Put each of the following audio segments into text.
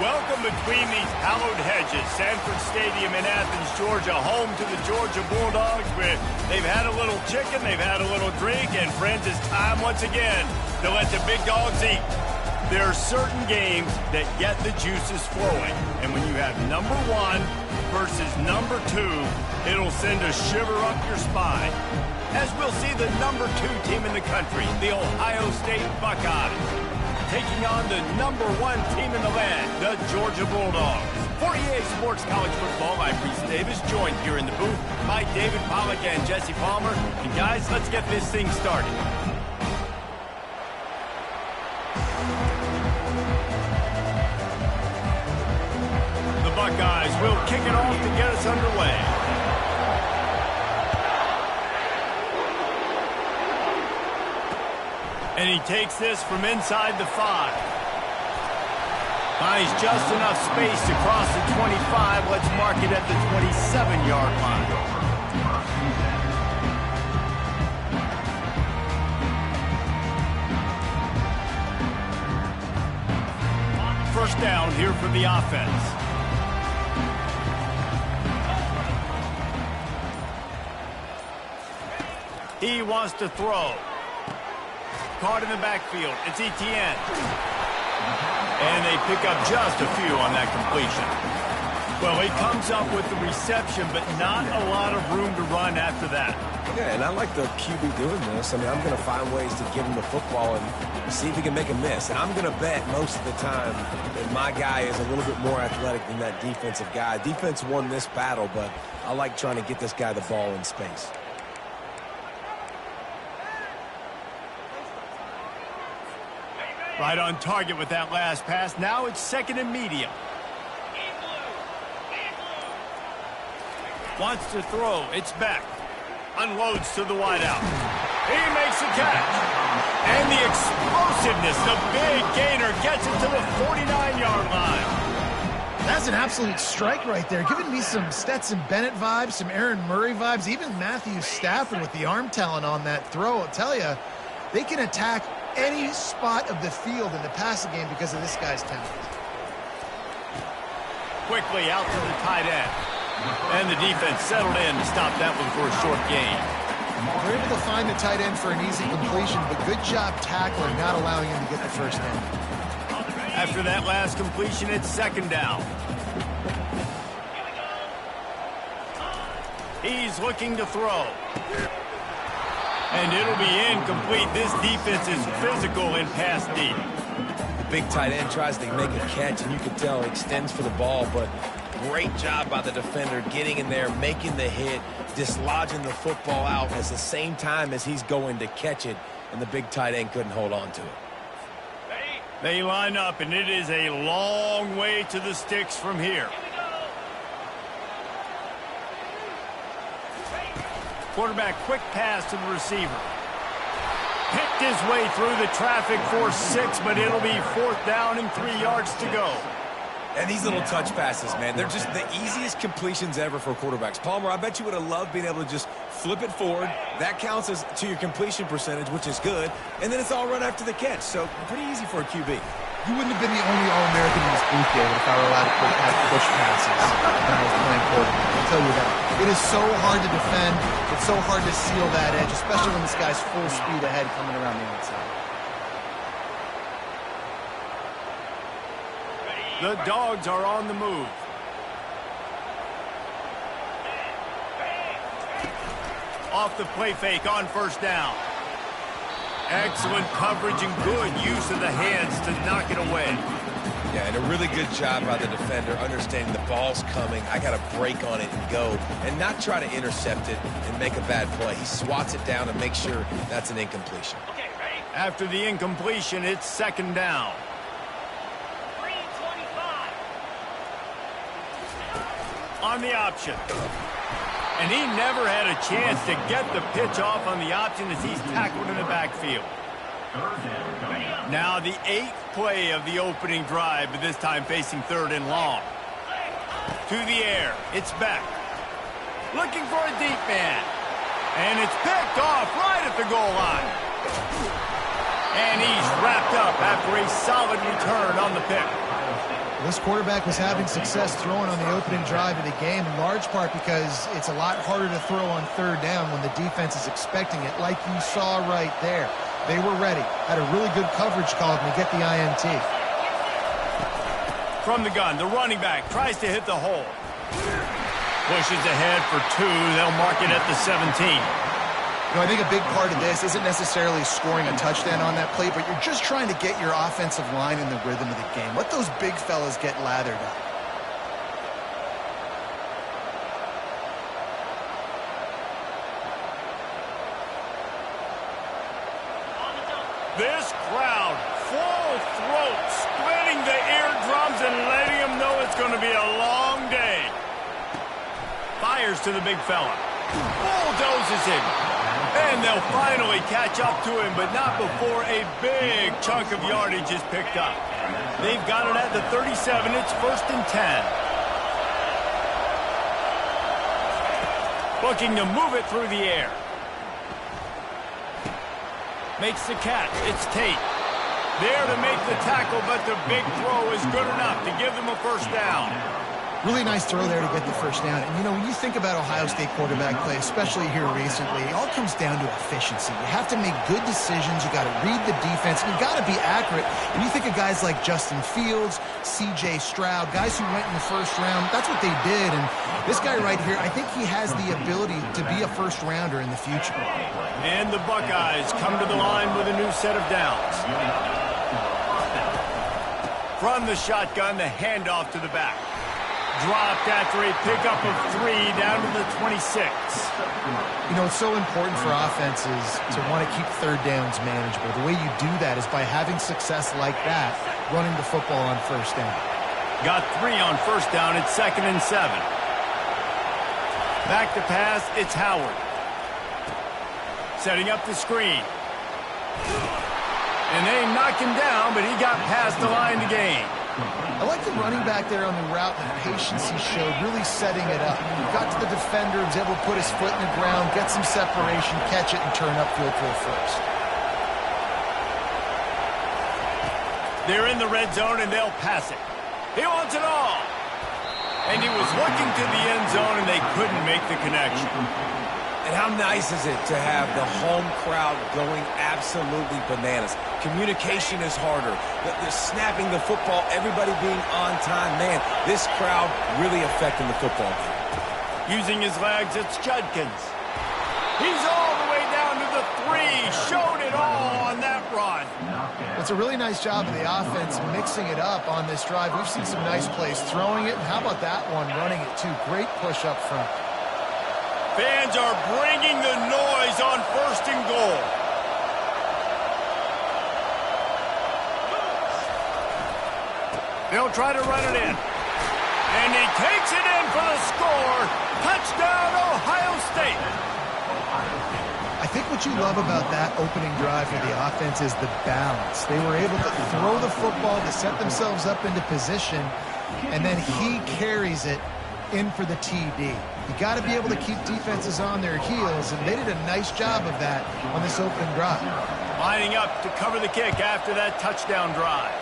Welcome between these hallowed hedges. Sanford Stadium in Athens, Georgia, home to the Georgia Bulldogs. They've had a little chicken, they've had a little drink, and friends, it's time once again to let the big dogs eat. There are certain games that get the juices flowing, and when you have number one versus number two, it'll send a shiver up your spine. As we'll see the number two team in the country, the Ohio State Buckeyes, taking on the number one team in the land, the Georgia Bulldogs. For EA Sports College Football, I'm Reese Davis, joined here in the booth by David Pollack and Jesse Palmer. And guys, let's get this thing started. The Buckeyes will kick it off to get us underway. And he takes this from inside the 5. Finds just enough space to cross the 25. Let's mark it at the 27-yard line. First down here for the offense. He wants to throw. Caught in the backfield. It's Etienne. And they pick up just a few on that completion. Well, he comes up with the reception, but not a lot of room to run after that. Yeah, and I like the QB doing this. I mean, I'm going to find ways to give him the football and see if he can make a miss. And I'm going to bet most of the time that my guy is a little bit more athletic than that defensive guy. Defense won this battle, but I like trying to get this guy the ball in space. Right on target with that last pass. Now it's second and medium. Wants to throw. It's back. Unloads to the wideout. He makes the catch. And the explosiveness, the big gainer, gets it to the 49-yard line. That's an absolute strike right there. Giving me some Stetson Bennett vibes, some Aaron Murray vibes, even Matthew Stafford with the arm talent on that throw. I'll tell you, they can attack any spot of the field in the passing game because of this guy's talent. Quickly out to the tight end. And the defense settled in to stop that one for a short gain. They're able to find the tight end for an easy completion, but good job tackling, not allowing him to get the first down. After that last completion, it's second down. He's looking to throw. And it'll be incomplete. This defense is physical in pass deep. The big tight end tries to make a catch, and you can tell he extends for the ball, but great job by the defender getting in there, making the hit, dislodging the football out at the same time as he's going to catch it, and the big tight end couldn't hold on to it. They line up, and it is a long way to the sticks from here. Quarterback, quick pass to the receiver. Picked his way through the traffic for 6, but it'll be fourth down and 3 yards to go. And these little touch passes, man, they're just the easiest completions ever for quarterbacks. Palmer, I bet you would have loved being able to just flip it forward. That counts as to your completion percentage, which is good. And then it's all run after the catch, so pretty easy for a QB. You wouldn't have been the only All-American in this booth, David, if I were allowed to push passes when I was playing quarterback. I'll tell you that. It is so hard to defend. It's so hard to seal that edge, especially when this guy's full speed ahead coming around the outside. The Dogs are on the move. Off the play fake on first down. Excellent coverage and good use of the hands to knock it away. Yeah, and a really good job by the defender, understanding the ball's coming. I got to break on it and go, and not try to intercept it and make a bad play. He swats it down and makes sure that's an incompletion. Okay, ready? After the incompletion, it's second down. 3-25. On the option. And he never had a chance to get the pitch off on the option as he's tackled in the backfield. Now the 8th play of the opening drive, but this time facing third and long. To the air. It's Beck. Looking for a deep man. And it's picked off right at the goal line. And he's wrapped up after a solid return on the pick. This quarterback was having success throwing on the opening drive of the game, in large part because it's a lot harder to throw on third down when the defense is expecting it, like you saw right there. They were ready, had a really good coverage call to get the INT. From the gun, the running back tries to hit the hole. Pushes ahead for 2. They'll mark it at the 17. You know, I think a big part of this isn't necessarily scoring a touchdown on that play, but you're just trying to get your offensive line in the rhythm of the game. Let those big fellas get lathered up. This crowd, full throat, splitting the eardrums and letting them know it's going to be a long day. Fires to the big fella. Bulldozes him. And they'll finally catch up to him, but not before a big chunk of yardage is picked up. They've got it at the 37. It's 1st and 10. Looking to move it through the air. Makes the catch. It's Tate. There to make the tackle, but the big throw is good enough to give them a first down. Really nice throw there to get the first down. And, you know, when you think about Ohio State quarterback play, especially here recently, it all comes down to efficiency. You have to make good decisions. You got to read the defense. And you got to be accurate. And you think of guys like Justin Fields, C.J. Stroud, guys who went in the first round. That's what they did. And this guy right here, I think he has the ability to be a first-rounder in the future. And the Buckeyes come to the line with a new set of downs. From the shotgun, the handoff to the back. Dropped after a pickup of 3 down to the 26. You know, it's so important for offenses to want to keep third downs manageable. The way you do that is by having success like that, running the football on first down. Got 3 on first down. It's 2nd and 7. Back to pass. It's Howard. Setting up the screen. And they knock him down, but he got past the line to gain. I like the running back there on the route and the patience he showed, really setting it up. He got to the defender, was able to put his foot in the ground, get some separation, catch it, and turn upfield for a first. They're in the red zone, and they'll pass it. He wants it all. And he was looking to the end zone, and they couldn't make the connection. And how nice is it to have the home crowd going absolutely bananas? Communication is harder. They're snapping the football, everybody being on time. Man, this crowd really affecting the football game. Using his legs, it's Judkins. He's all the way down to the 3. Showed it all on that run. It's a really nice job of the offense mixing it up on this drive. We've seen some nice plays throwing it. And how about that one, running it too? Great push up front. Fans are bringing the noise on 1st and goal. They'll try to run it in. And he takes it in for the score. Touchdown, Ohio State. I think what you love about that opening drive for the offense is the balance. They were able to throw the football to set themselves up into position, and then he carries it in for the TD. You got to be able to keep defenses on their heels, and they did a nice job of that on this opening drive. Lining up to cover the kick after that touchdown drive.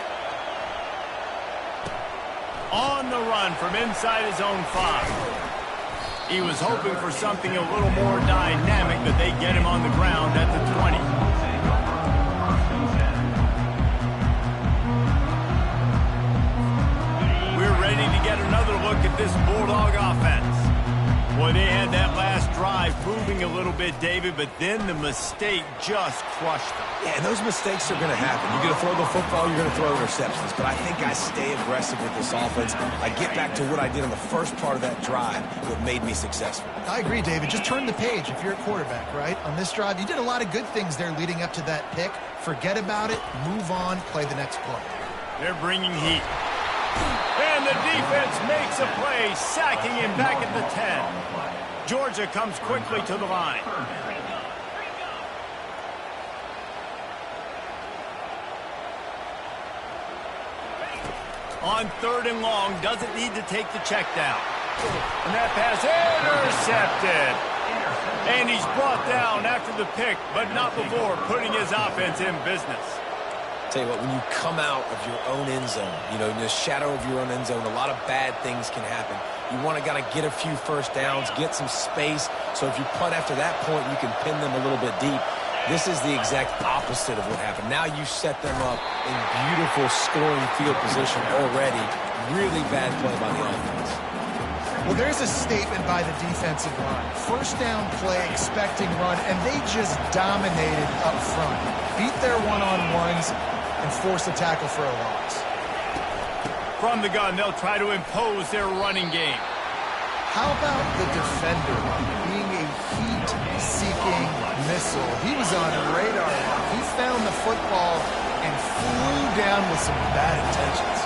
On the run from inside his own 5. He was hoping for something a little more dynamic, but they get him on the ground at the 20. We're ready to get another look at this Bulldog offense. Boy, they had that last drive moving a little bit, David, but then the mistake just crushed them. Yeah, and those mistakes are going to happen. You're going to throw the football, you're going to throw interceptions. But I think I stay aggressive with this offense. I get back to what I did on the first part of that drive, what made me successful. I agree, David. Just turn the page if you're a quarterback, right? On this drive, you did a lot of good things there leading up to that pick. Forget about it, move on, play the next play. They're bringing heat. And the defense makes a play, sacking him back at the 10. Georgia comes quickly to the line. On 3rd and long, doesn't need to take the check down. And that pass intercepted. And he's brought down after the pick, but not before putting his offense in business. Tell you what, when you come out of your own end zone, you know, in the shadow of your own end zone, a lot of bad things can happen. You want to get a few first downs, get some space, so if you punt after that point, you can pin them a little bit deep. This is the exact opposite of what happened. Now you set them up in beautiful scoring field position already. Really bad play by the offense. Well, there's a statement by the defensive line. First down play, expecting run, and they just dominated up front. Beat their one-on-ones and forced a tackle for a loss. From the gun, they'll try to impose their running game. How about the defender being a heat-seeking missile? He was on radar. He found the football and flew down with some bad intentions.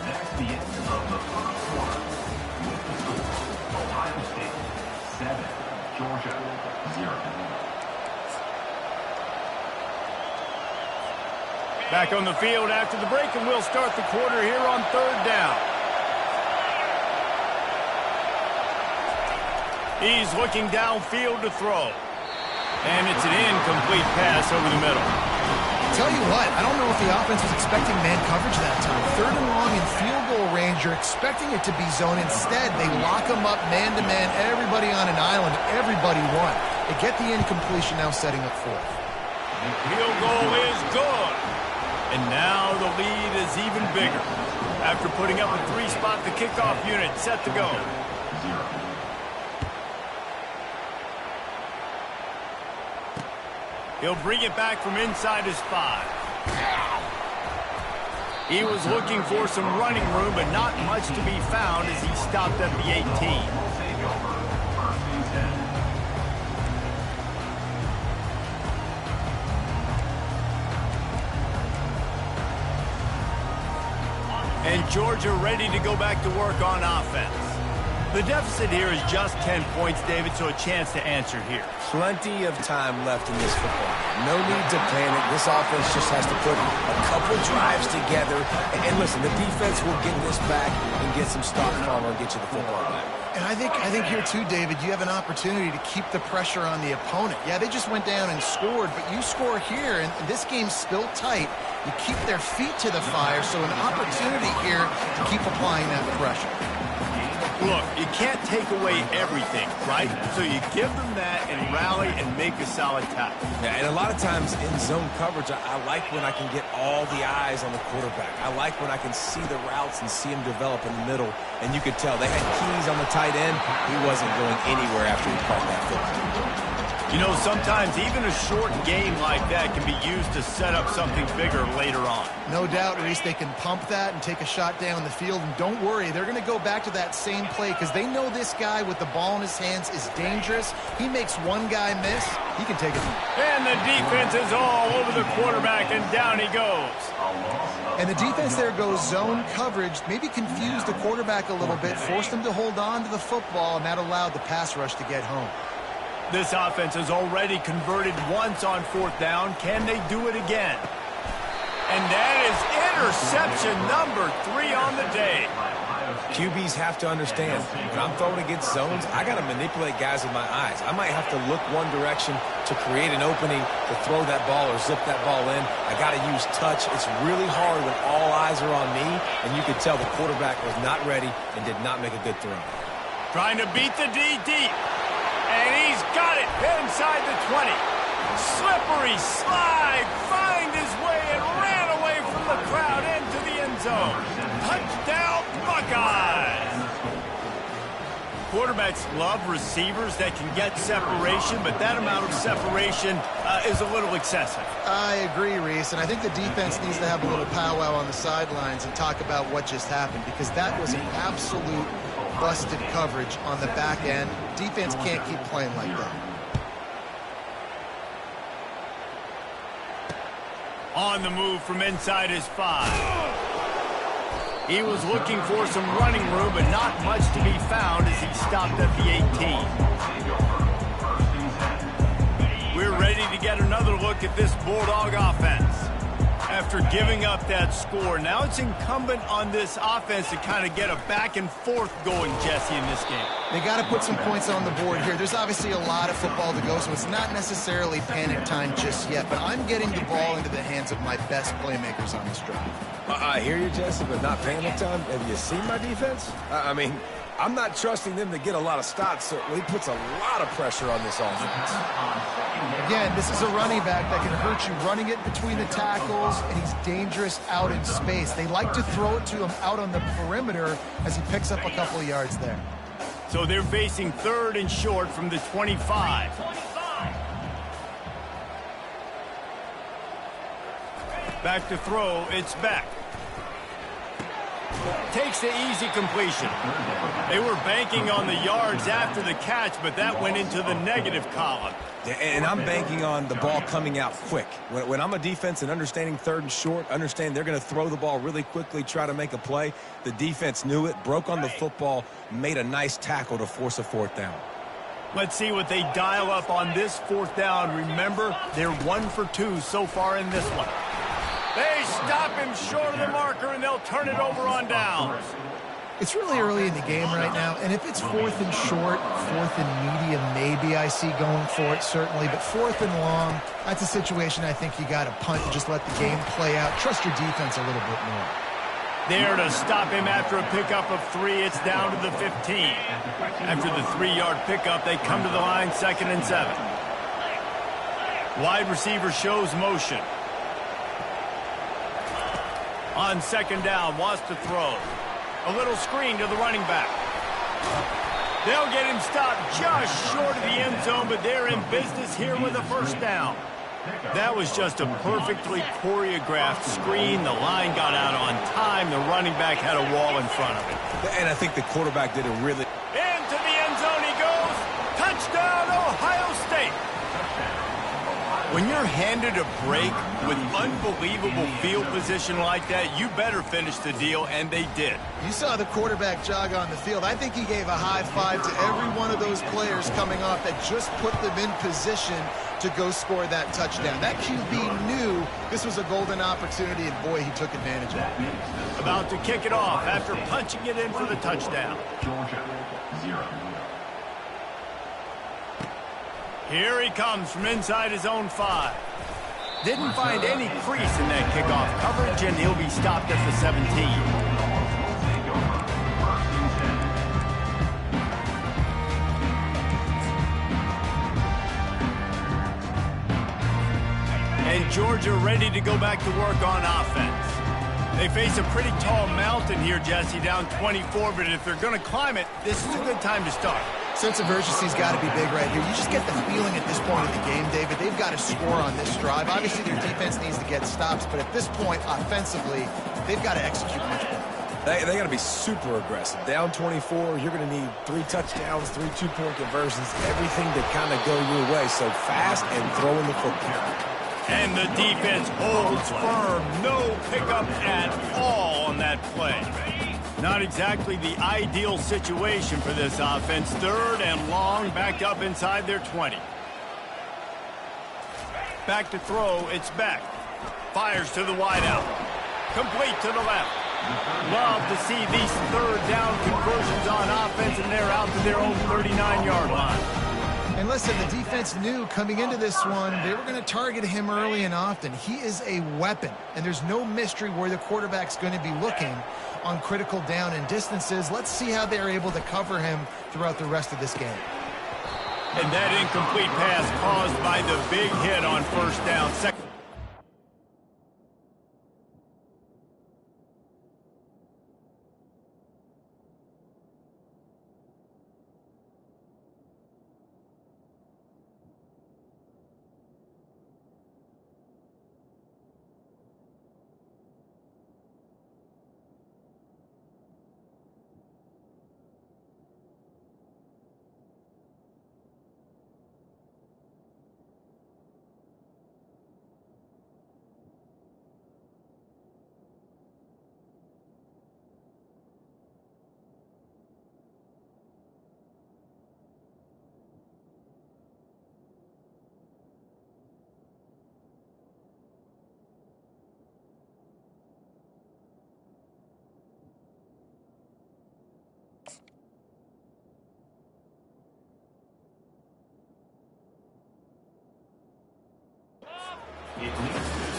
That's the end of the first quarter. With the score, Ohio State 7, Georgia 0. Back on the field after the break, and we'll start the quarter here on third down. He's looking downfield to throw. And it's an incomplete pass over the middle. Tell you what, I don't know if the offense was expecting man coverage that time. Third and long in field goal range, you're expecting it to be zone. Instead, they lock them up man-to-man, everybody on an island, everybody won. They get the incompletion, now setting up fourth. The field goal is good. And now the lead is even bigger. After putting up a 3-spot, the kickoff unit set to go. He'll bring it back from inside his 5. He was looking for some running room, but not much to be found as he stopped at the 18. And Georgia ready to go back to work on offense. The deficit here is just 10 points, David, so a chance to answer here. Plenty of time left in this football game. No need to panic. This offense just has to put a couple drives together. And listen, the defense will get this back and get some stock follow and get you the football back. And I think here too, David, you have an opportunity to keep the pressure on the opponent. Yeah, they just went down and scored, but you score here, and this game's still tight. You keep their feet to the fire, so an opportunity here to keep applying that pressure. Look, you can't take away everything, right? So you give them that and rally and make a solid tackle. Yeah, and a lot of times in zone coverage, I like when I can get all the eyes on the quarterback. I like when I can see the routes and see him develop in the middle. And you could tell they had keys on the tight end. He wasn't going anywhere after he caught that football. You know, sometimes even a short game like that can be used to set up something bigger later on. No doubt, at least they can pump that and take a shot down the field. And don't worry, they're going to go back to that same play because they know this guy with the ball in his hands is dangerous. He makes one guy miss, he can take it. And the defense is all over the quarterback, and down he goes. And the defense there goes zone coverage, maybe confused the quarterback a little bit, forced him to hold on to the football, and that allowed the pass rush to get home. This offense has already converted once on fourth down. Can they do it again? And that is interception number 3 on the day. QBs have to understand, when I'm throwing against zones, I got to manipulate guys with my eyes. I might have to look one direction to create an opening to throw that ball or zip that ball in. I got to use touch. It's really hard when all eyes are on me, and you could tell the quarterback was not ready and did not make a good throw. Trying to beat the D deep. And he's got it inside the 20. Slippery slide, find his way and ran away from the crowd into the end zone. Touchdown, Buckeyes! Quarterbacks love receivers that can get separation, but that amount of separation is a little excessive. I agree, Reese, and I think the defense needs to have a little powwow on the sidelines and talk about what just happened, because that was an absolute busted coverage on the back end. Defense can't keep playing like that. On the move from inside his 5. He was looking for some running room, but not much to be found as he stopped at the 18. We're ready to get another look at this Bulldog offense. After giving up that score, now it's incumbent on this offense to kind of get a back and forth going, Jesse, in this game. They got to put some points on the board here. There's obviously a lot of football to go, so it's not necessarily panic time just yet, but I'm getting the ball into the hands of my best playmakers on this drive. I hear you, Jesse, but not panic time. Have you seen my defense? I mean, I'm not trusting them to get a lot of stops, so he puts a lot of pressure on this offense. Again, this is a running back that can hurt you running it between the tackles, and he's dangerous out in space. They like to throw it to him out on the perimeter as he picks up a couple of yards there. So they're facing 3rd and short from the 25. Back to throw, it's Beck. Takes the easy completion. They were banking on the yards after the catch, but that went into the negative column. And I'm banking on the ball coming out quick. When I'm a defense and understanding 3rd and short, understand they're going to throw the ball really quickly, try to make a play. The defense knew it, broke on the football, made a nice tackle to force a 4th down. Let's see what they dial up on this 4th down. Remember, they're 1 for 2 so far in this one. They stop him short of the marker, and they'll turn it over on downs. It's really early in the game right now, and if it's 4th and short, 4th and medium, maybe I see going for it, certainly. But 4th and long, that's a situation I think you got to punt and just let the game play out. Trust your defense a little bit more. There to stop him after a pickup of 3. It's down to the 15. After the 3-yard pickup, they come to the line 2nd and 7. Wide receiver shows motion. On 2nd down, wants to throw. A little screen to the running back. They'll get him stopped just short of the end zone, but they're in business here with a 1st down. That was just a perfectly choreographed screen. The line got out on time. The running back had a wall in front of it. And I think the quarterback did a really... Into the end zone he goes. Touchdown, Ohio State. When you're handed a break with unbelievable field position like that, you better finish the deal, and they did. You saw the quarterback jog on the field. I think he gave a high five to every one of those players coming off that just put them in position to go score that touchdown. That QB knew this was a golden opportunity, and boy, he took advantage of it. About to kick it off after punching it in for the touchdown. Georgia, 0. Here he comes from inside his own 5. Didn't find any crease in that kickoff coverage, and he'll be stopped at the 17. And Georgia ready to go back to work on offense. They face a pretty tall mountain here, Jesse, down 24, but if they're going to climb it, this is a good time to start. Sense of urgency's got to be big right here. You just get the feeling at this point of the game, David, they've got to score on this drive. Obviously, their defense needs to get stops, but at this point, offensively, they've got to execute much better. They got to be super aggressive. Down 24, you're going to need 3 touchdowns, 3 two-point conversions, everything to kind of go your way. So fast and throwing the football. And the defense holds firm. No pickup at all on that play. Not exactly the ideal situation for this offense. 3rd and long, backed up inside their 20. Back to throw, it's Beck. Fires to the wideout. Complete to the left. Love to see these 3rd down conversions on offense, and they're out to their own 39-yard line. And listen, the defense knew coming into this one, they were going to target him early and often. He is a weapon, and there's no mystery where the quarterback's going to be looking on critical down and distances. Let's see how they're able to cover him throughout the rest of this game. And that incomplete pass caused by the big hit on 1st down. Second.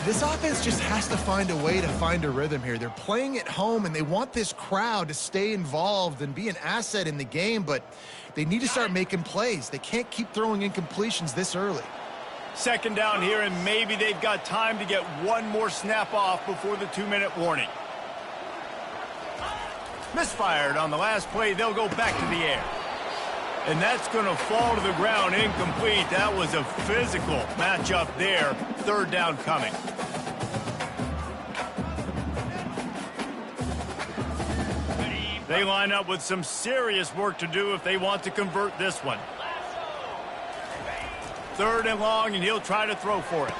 This offense just has to find a way to find a rhythm here. They're playing at home, and they want this crowd to stay involved and be an asset in the game, but they need to start making plays. They can't keep throwing incompletions this early. Second down here, and maybe they've got time to get one more snap off before the 2-minute warning. Misfired on the last play. They'll go back to the air. And that's going to fall to the ground incomplete. That was a physical matchup there. Third down coming. They line up with some serious work to do if they want to convert this one. Third and long, and he'll try to throw for it.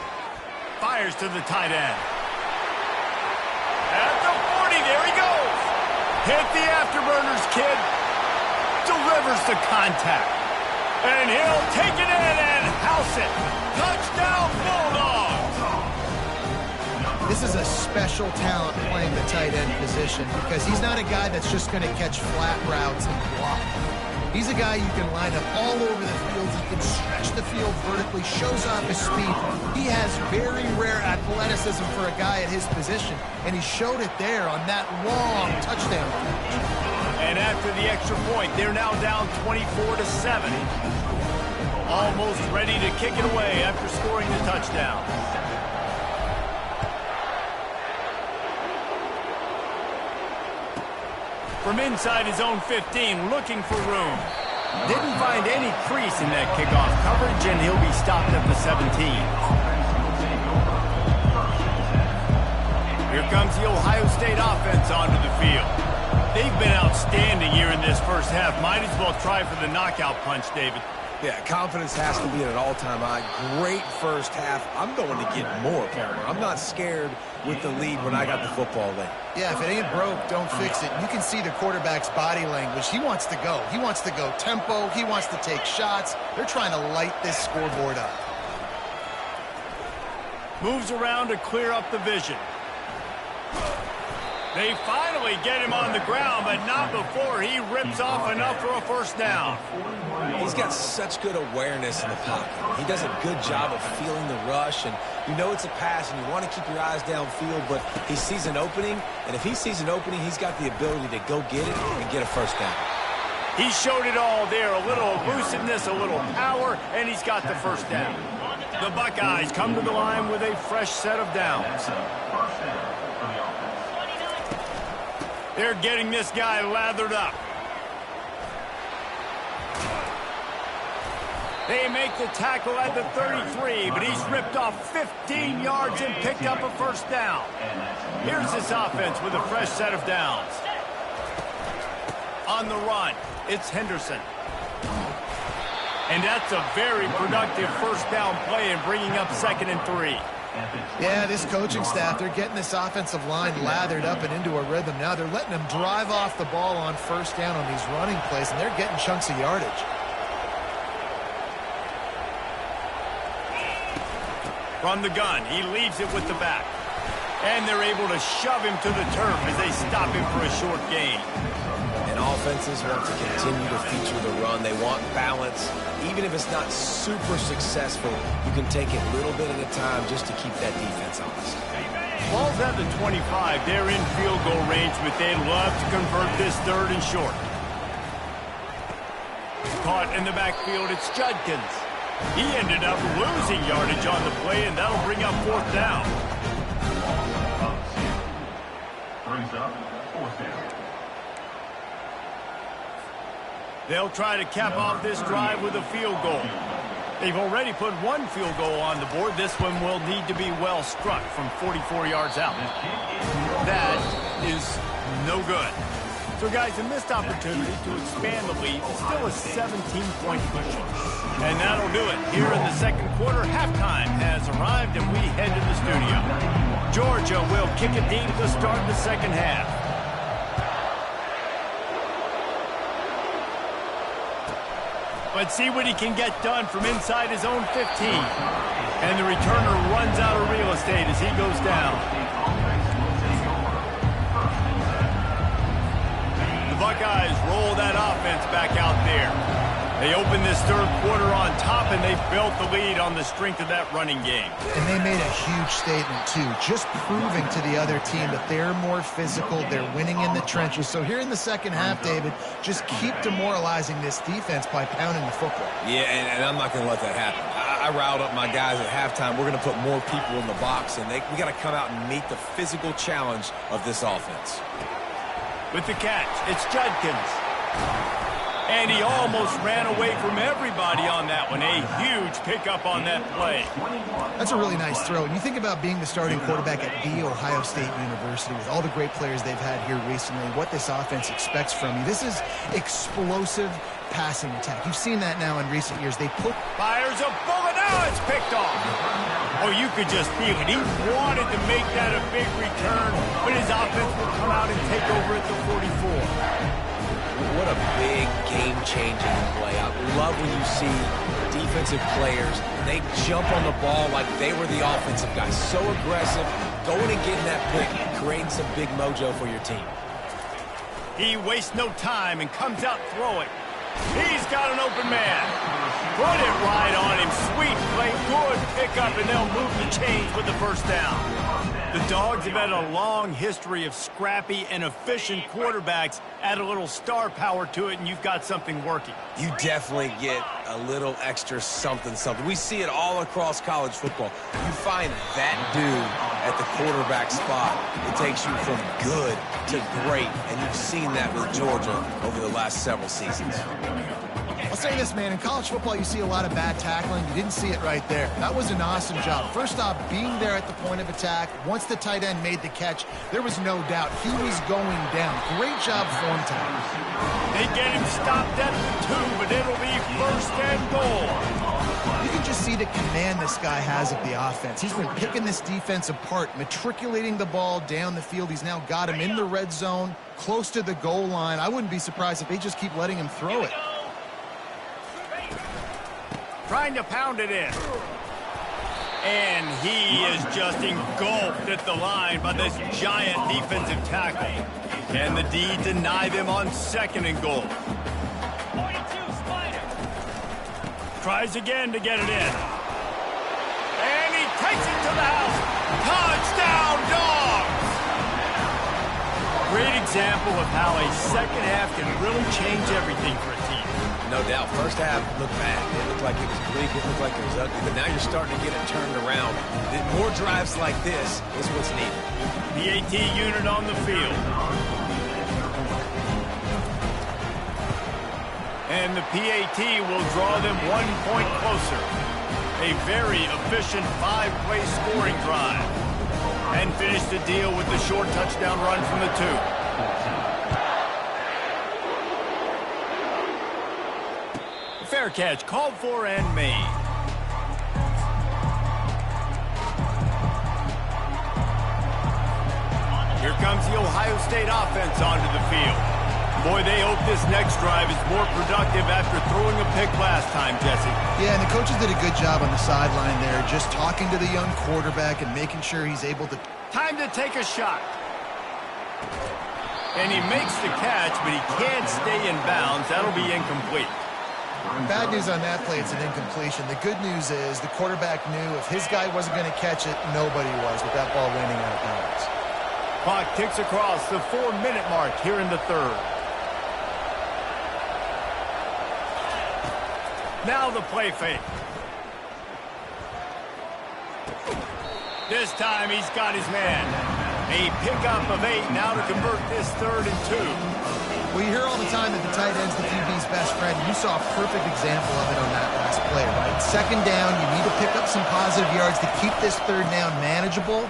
Fires to the tight end. At the 40, there he goes. Hit the afterburners, kid. Delivers the contact. And he'll take it in and house it. Touchdown, Bulldogs. This is a special talent playing the tight end position because he's not a guy that's just going to catch flat routes and block. He's a guy you can line up all over the field. He can stretch the field vertically, shows off his speed. He has very rare athleticism for a guy at his position, and he showed it there on that long touchdown. And after the extra point, they're now down 24-7. Almost ready to kick it away after scoring the touchdown. From inside his own 15, looking for room. Didn't find any crease in that kickoff coverage, and he'll be stopped at the 17. Here comes the Ohio State offense onto the field. They've been outstanding here in this first half. Might as well try for the knockout punch, David. Yeah, confidence has to be at an all-time high. Great first half. I'm going to get more, Palmer. I'm not scared with the lead when I got the football late. Yeah, if it ain't broke, don't fix it. You can see the quarterback's body language. He wants to go. He wants to go tempo. He wants to take shots. They're trying to light this scoreboard up. Moves around to clear up the vision. They finally get him on the ground, but not before he rips off enough for a first down. He's got such good awareness in the pocket. He does a good job of feeling the rush, and you know it's a pass, and you want to keep your eyes downfield, but he sees an opening, and if he sees an opening, he's got the ability to go get it and get a first down. He showed it all there, a little elusiveness, a little power, and he's got the first down. The Buckeyes come to the line with a fresh set of downs. They're getting this guy lathered up. They make the tackle at the 33, but he's ripped off 15 yards and picked up a first down. Here's this offense with a fresh set of downs. On the run, it's Henderson. And that's a very productive first down play and bringing up 2nd and 3. Yeah, this coaching staff, they're getting this offensive line lathered up and into a rhythm. Now they're letting them drive off the ball on first down on these running plays, and they're getting chunks of yardage. From the gun, he leaves it with the back. And they're able to shove him to the turf as they stop him for a short gain. And offenses want to continue to feature the run. They want balance. Even if it's not super successful, you can take it little bit at a time just to keep that defense honest. Ball's at the 25. They're in field goal range, but they'd love to convert this 3rd and short. Caught in the backfield, it's Judkins. He ended up losing yardage on the play, and that'll bring up 4th down. Brings up 4th down. They'll try to cap off this drive with a field goal. They've already put one field goal on the board. This one will need to be well struck from 44 yards out. That is no good. So, guys, a missed opportunity to expand the lead. Still a 17-point cushion. And that'll do it. Here in the second quarter, halftime has arrived, and we head to the studio. Georgia will kick it deep to start the second half. Let's see what he can get done from inside his own 15. And the returner runs out of real estate as he goes down. The Buckeyes roll that offense back out there. They opened this third quarter on top, and they built the lead on the strength of that running game. And they made a huge statement, too, just proving to the other team that they're more physical, they're winning in the trenches. So here in the second half, David, just keep demoralizing this defense by pounding the football. Yeah, and I'm not going to let that happen. I riled up my guys at halftime. We're going to put more people in the box, and we got to come out and meet the physical challenge of this offense. With the catch, it's Judkins. And he almost ran away from everybody on that one. A huge pickup on that play. That's a really nice throw. And you think about being the starting quarterback at The Ohio State University with all the great players they've had here recently, what this offense expects from you. This is explosive passing attack. You've seen that now in recent years. They fires a bullet. Now it's picked off. Oh, you could just feel it. He wanted to make that a big return, but his offense will come out and take over at the 44. What a big game-changing play. I love when you see defensive players, they jump on the ball like they were the offensive guys. So aggressive, going and getting that pick, creating some big mojo for your team. He wastes no time and comes out throwing. He's got an open man. Put it right on him. Sweet play, good pickup, and they'll move the chains with the first down. The Dogs have had a long history of scrappy and efficient quarterbacks. Add a little star power to it, and you've got something working. You definitely get a little extra something. We see it all across college football. You find that dude at the quarterback spot, it takes you from good to great, and you've seen that with Georgia over the last several seasons. I'll say this, man, in college football you see a lot of bad tackling. You didn't see it right there. That was an awesome job. First off, being there at the point of attack. Once the tight end made the catch, there was no doubt he was going down. Great job form time. They get him stopped at the 2, but it'll be first and goal. You can just see the command this guy has of the offense. He's been picking this defense apart, matriculating the ball down the field. He's now got him in the red zone, close to the goal line. I wouldn't be surprised if they just keep letting him throw it. Trying to pound it in. And he is just engulfed at the line by this giant defensive tackle. Can the D deny them on second and goal? Tries again to get it in. And he takes it to the house. Touchdown, Dogs! Great example of how a second half can really change everything for a team. No doubt. First half looked bad. It looked like it was bleak. It looked like it was ugly. But now you're starting to get it turned around. More drives like this is what's needed. PAT unit on the field. And the PAT will draw them 1 point closer. A very efficient 5-play scoring drive. And finish the deal with the short touchdown run from the 2. Fair catch called for and made. Here comes the Ohio State offense onto the field. Boy, they hope this next drive is more productive after throwing a pick last time, Jesse. Yeah, and the coaches did a good job on the sideline there, just talking to the young quarterback and making sure he's able to... Time to take a shot. And he makes the catch, but he can't stay in bounds. That'll be incomplete. Bad news on that play, it's an incompletion. The good news is the quarterback knew if his guy wasn't going to catch it, nobody was with that ball landing out of bounds. Clock ticks across the 4-minute mark here in the third. Now the play fake. This time he's got his man. A pickup of 8 now to convert this 3rd and 2. Well, you hear all the time that the tight end's the QB's best friend. You saw a perfect example of it on that last play, right? Second down, you need to pick up some positive yards to keep this 3rd down manageable.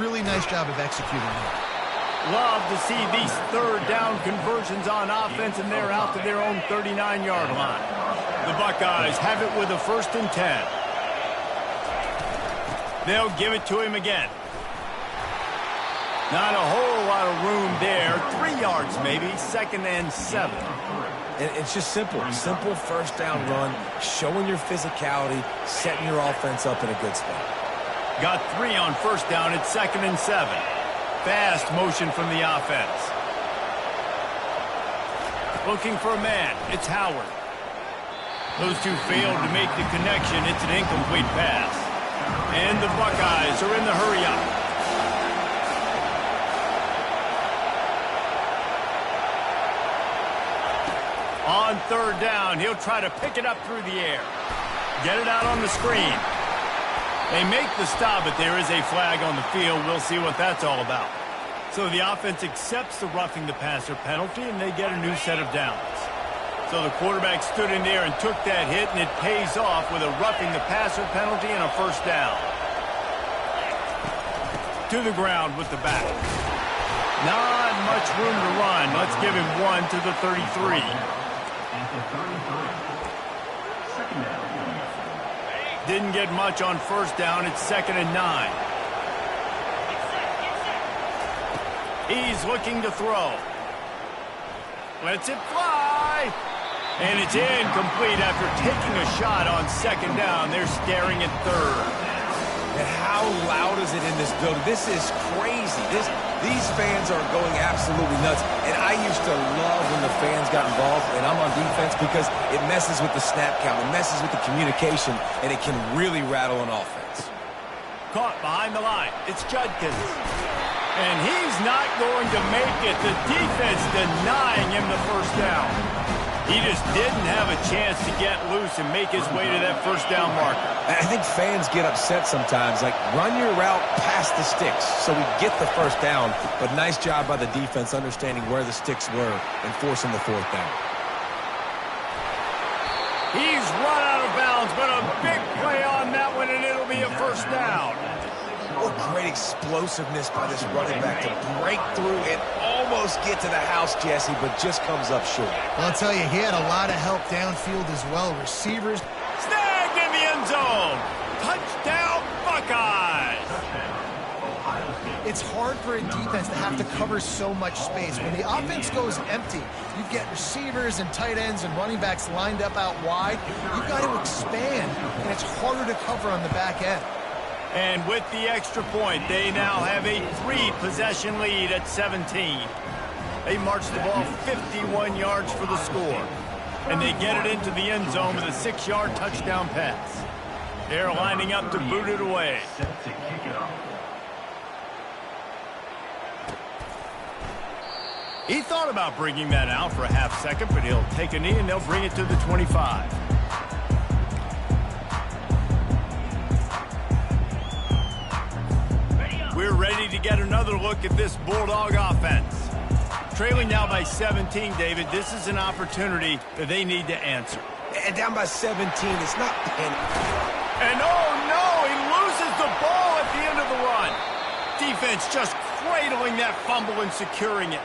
Really nice job of executing that. Love to see these 3rd down conversions on offense, and they're out to their own 39-yard line. The Buckeyes have it with a 1st and 10. They'll give it to him again. Not a whole lot of room there. 3 yards maybe, 2nd and 7. And it's just simple. Simple first down run, showing your physicality, setting your offense up in a good spot. Got 3 on 1st down at 2nd and 7. Fast motion from the offense. Looking for a man. It's Howard. Those two failed to make the connection. It's an incomplete pass. And the Buckeyes are in the hurry-up. On third down, he'll try to pick it up through the air. Get it out on the screen. They make the stop, but there is a flag on the field. We'll see what that's all about. So the offense accepts the roughing the passer penalty, and they get a new set of downs. So the quarterback stood in there and took that hit, and it pays off with a roughing the passer penalty and a first down. To the ground with the back. Not much room to run. Let's give him one to the 33. Didn't get much on first down. It's 2nd and 9. He's looking to throw. Lets it fly. And it's incomplete after taking a shot on 2nd down. They're staring at 3rd. And how loud is it in this building? This is crazy. These fans are going absolutely nuts. And I used to love when the fans got involved, and I'm on defense, because it messes with the snap count. It messes with the communication, and it can really rattle an offense. Caught behind the line. It's Judkins. And he's not going to make it. The defense denying him the first down. He just didn't have a chance to get loose and make his way to that first down marker. I think fans get upset sometimes. Like, run your route past the sticks so we get the first down. But nice job by the defense understanding where the sticks were and forcing the 4th down. He's run out of bounds, but a big play on that one, and it'll be a first down. What great explosiveness by this running back to break through and almost get to the house, Jesse, but just comes up short. Well, I'll tell you, he had a lot of help downfield as well. Receivers. Snagged in the end zone. Touchdown, Buckeyes. It's hard for a defense to have to cover so much space. When the offense goes empty, you get receivers and tight ends and running backs lined up out wide. You've got to expand, and it's harder to cover on the back end. And with the extra point, they now have a 3-possession lead at 17. They march the ball 51 yards for the score. And they get it into the end zone with a 6-yard touchdown pass. They're lining up to boot it away. He thought about bringing that out for a half second, but he'll take a knee and they'll bring it to the 25. We're ready to get another look at this Bulldog offense. Trailing now by 17, David, this is an opportunity that they need to answer. And down by 17, it's not panic. And oh no, he loses the ball at the end of the run. Defense just cradling that fumble and securing it.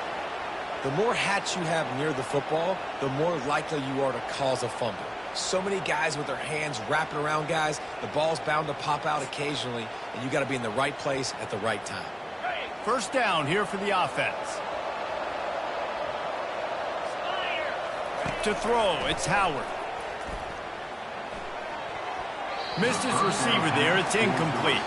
The more hats you have near the football, the more likely you are to cause a fumble. So many guys with their hands wrapping around guys, the ball's bound to pop out occasionally, and you got to be in the right place at the right time. First down here for the offense. To throw, it's Howard. Missed his receiver there, it's incomplete.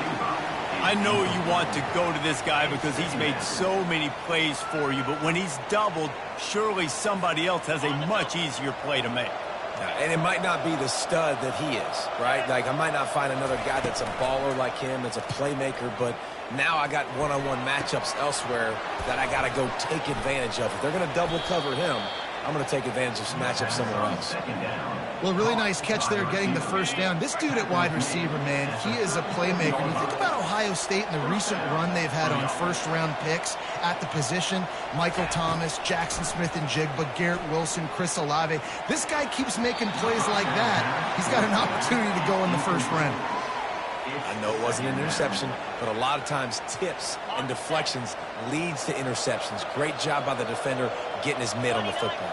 I know you want to go to this guy because he's made so many plays for you, but when he's doubled, surely somebody else has a much easier play to make. And it might not be the stud that he is, right? Like, I might not find another guy that's a baller like him, that's a playmaker, but now I got one-on-one matchups elsewhere that I got to go take advantage of. If they're going to double cover him, I'm going to take advantage of some matchups somewhere else. Well, really nice catch there getting the first down. This dude at wide receiver, man, he is a playmaker. You think about Ohio State and the recent run they've had on first-round picks at the position. Michael Thomas, Jackson Smith-Njigba, Garrett Wilson, Chris Olave. This guy keeps making plays like that. He's got an opportunity to go in the first round. I know it wasn't an interception, but a lot of times tips and deflections leads to interceptions. Great job by the defender getting his mid on the football.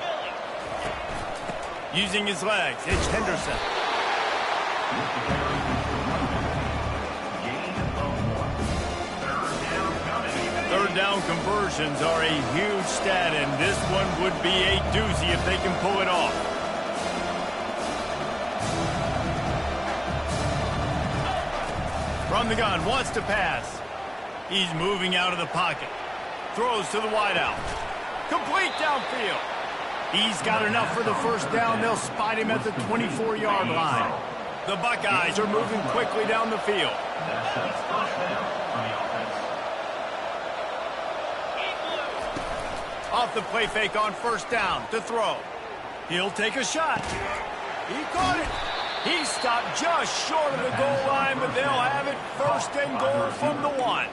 Using his legs, it's Henderson. Third down conversions are a huge stat, and this one would be a doozy if they can pull it off. From the gun, wants to pass. He's moving out of the pocket. Throws to the wideout. Complete downfield. He's got enough for the first down. They'll spot him at the 24-yard line. The Buckeyes are moving quickly down the field. That's a first down for the offense. Off the play fake on first down to throw. He'll take a shot. He caught it. He stopped just short of the goal line, but they'll have it first and goal from the 1.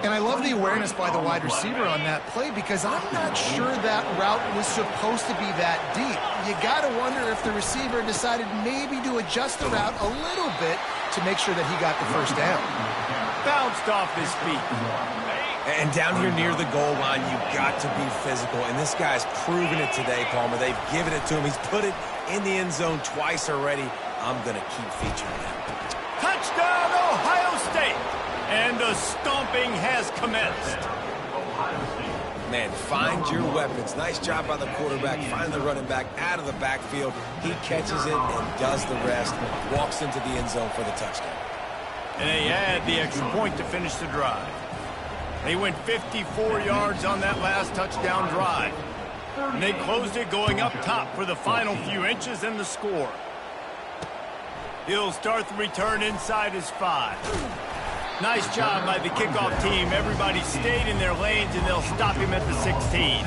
And I love the awareness by the wide receiver on that play because I'm not sure that route was supposed to be that deep. You got to wonder if the receiver decided maybe to adjust the route a little bit to make sure that he got the first down. Bounced off his feet. And down here near the goal line, you've got to be physical. And this guy's proven it today, Palmer. They've given it to him. He's put it in the end zone twice already. I'm going to keep featuring him. Touchdown, Ohio State! And the stomping has commenced. Man, find your weapons. Nice job by the quarterback. Find the running back out of the backfield. He catches it and does the rest. Walks into the end zone for the touchdown. And they add the extra point to finish the drive. They went 54 yards on that last touchdown drive. And they closed it going up top for the final few inches and the score. He'll start the return inside his 5. Nice job by the kickoff team. Everybody stayed in their lanes, and they'll stop him at the 16.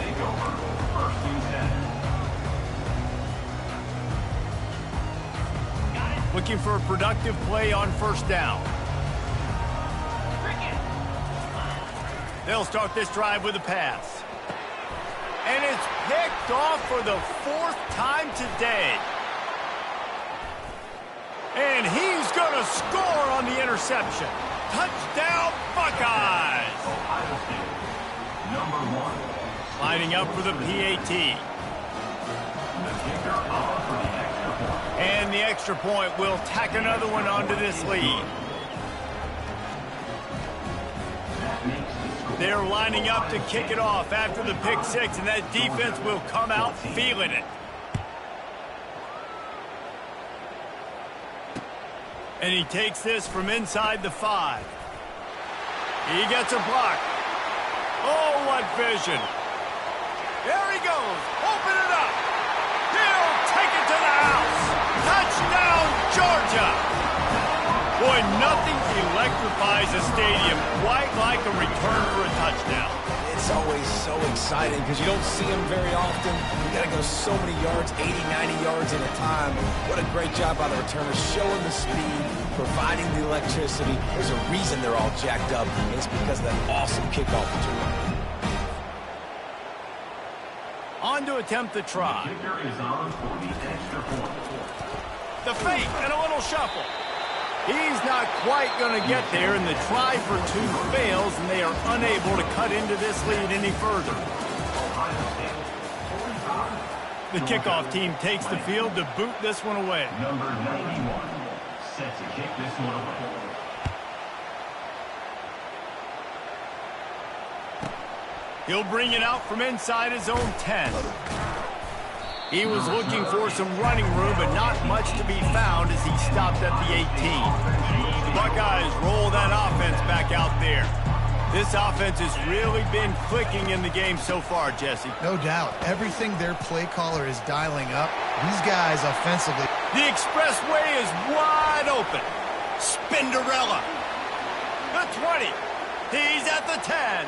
Looking for a productive play on first down. They'll start this drive with a pass. And it's picked off for the 4th time today. And he's going to score on the interception. Touchdown, Buckeyes! Ohio State, number 1. Lining up for the PAT. The kicker off for the extra point. And the extra point will tack another one onto this lead. That makes the score. They're lining up to kick it off after the pick 6, and that defense will come out feeling it. And he takes this from inside the 5. He gets a block. Oh, what vision. There he goes. Open it up. He'll take it to the house. Touchdown, Georgia. Boy, nothing electrifies a stadium quite like a return for a touchdown. It's always so exciting because you don't see them very often. You got to go so many yards, 80, 90 yards at a time. What a great job by the returners, showing the speed, providing the electricity. There's a reason they're all jacked up, and it's because of that awesome kickoff return. On to attempt the try. The kicker is on for the extra point. The fake and a little shuffle. He's not quite going to get there, and the try for 2 fails, and they are unable to cut into this lead any further. The kickoff team takes the field to boot this one away. Number 91 set to kick this one away. He'll bring it out from inside his own 10. He was looking for some running room, but not much to be found as he stopped at the 18. The Buckeyes roll that offense back out there. This offense has really been clicking in the game so far, Jesse. No doubt. Everything their play caller is dialing up, these guys offensively. The expressway is wide open. Spinderella. The 20. He's at the 10.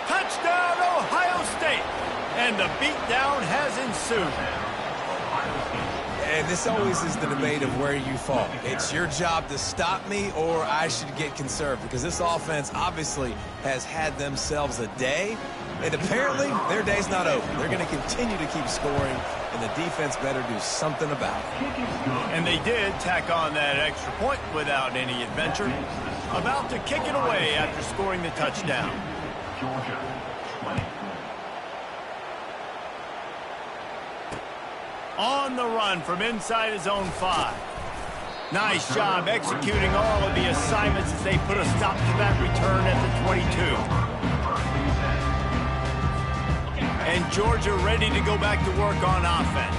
Touchdown, Ohio State. And the beatdown has ensued. And this always is the debate of where you fall. It's your job to stop me, or I should get conserved, because this offense obviously has had themselves a day, and apparently their day's not over. They're going to continue to keep scoring, and the defense better do something about it. And they did tack on that extra point without any adventure. About to kick it away after scoring the touchdown. Georgia, 20. On the run from inside his own 5. Nice job executing all of the assignments as they put a stop to that return at the 22. And Georgia ready to go back to work on offense.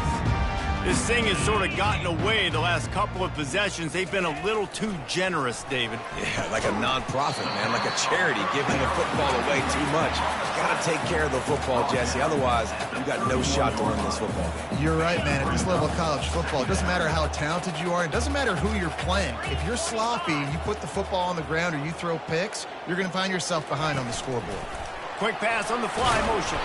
This thing has sort of gotten away the last couple of possessions. They've been a little too generous, David. Yeah, like a non-profit, man, like a charity giving the football away too much. You got to take care of the football, Jesse. Otherwise, you got no shot to win this football game. You're right, man. At this level of college football, it doesn't matter how talented you are. It doesn't matter who you're playing. If you're sloppy, you put the football on the ground or you throw picks, you're going to find yourself behind on the scoreboard. Quick pass on the fly motion.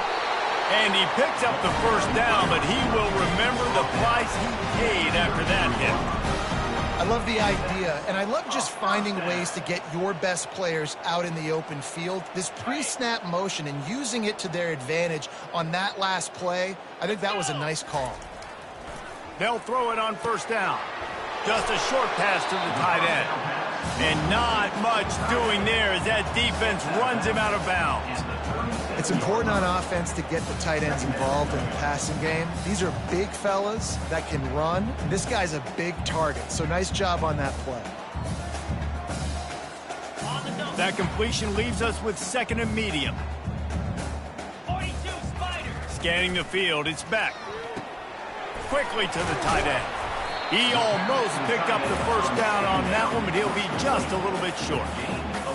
And he picks up the first down, but he will remember the price he paid after that hit. I love the idea, and I love just finding ways to get your best players out in the open field. This pre-snap motion and using it to their advantage on that last play, I think that was a nice call. They'll throw it on first down. Just a short pass to the tight end. And not much doing there as that defense runs him out of bounds. It's important on offense to get the tight ends involved in the passing game. These are big fellas that can run. This guy's a big target, so nice job on that play. That completion leaves us with second and medium. 42 Spider. Scanning the field, it's back. Quickly to the tight end. He almost picked up the first down on that one, but he'll be just a little bit short.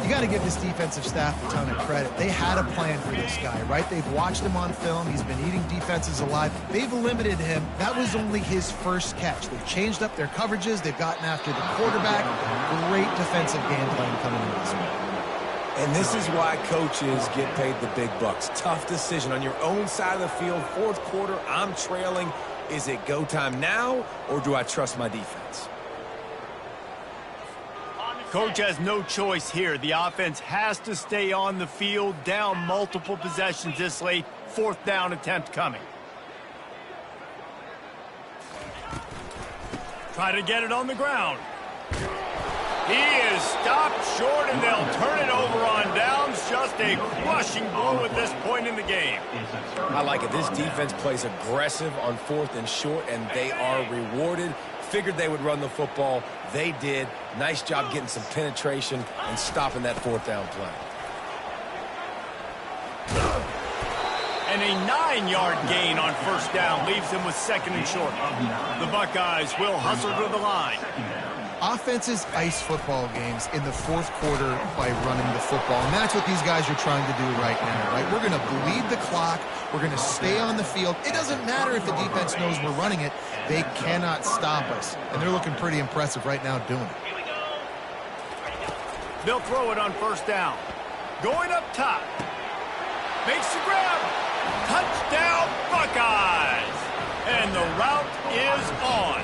You got to give this defensive staff a ton of credit. They had a plan for this guy, right? They've watched him on film. He's been eating defenses alive. They've limited him. That was only his first catch. They've changed up their coverages. They've gotten after the quarterback. Great defensive game plan coming into this one. And this is why coaches get paid the big bucks. Tough decision on your own side of the field. Fourth quarter, I'm trailing. Is it go time now, or do I trust my defense? Coach has no choice here. The offense has to stay on the field, down multiple possessions this late. Fourth down attempt coming. Try to get it on the ground. He is stopped short, and they'll turn it over on downs. Just a crushing blow at this point in the game. I like it. This defense plays aggressive on fourth and short, and they are rewarded. Figured they would run the football. They did. Nice job getting some penetration and stopping that fourth down play. And a 9-yard gain on first down leaves them with second and short. The Buckeyes will hustle to the line. Offenses ice football games in the fourth quarter by running the football, and that's what these guys are trying to do right now, right? We're going to bleed the clock. We're going to stay on the field. It doesn't matter if the defense knows we're running it. They cannot stop us, and they're looking pretty impressive right now doing it. They'll throw it on first down. Going up top. Makes the grab. Touchdown, Buckeyes! And the route is on.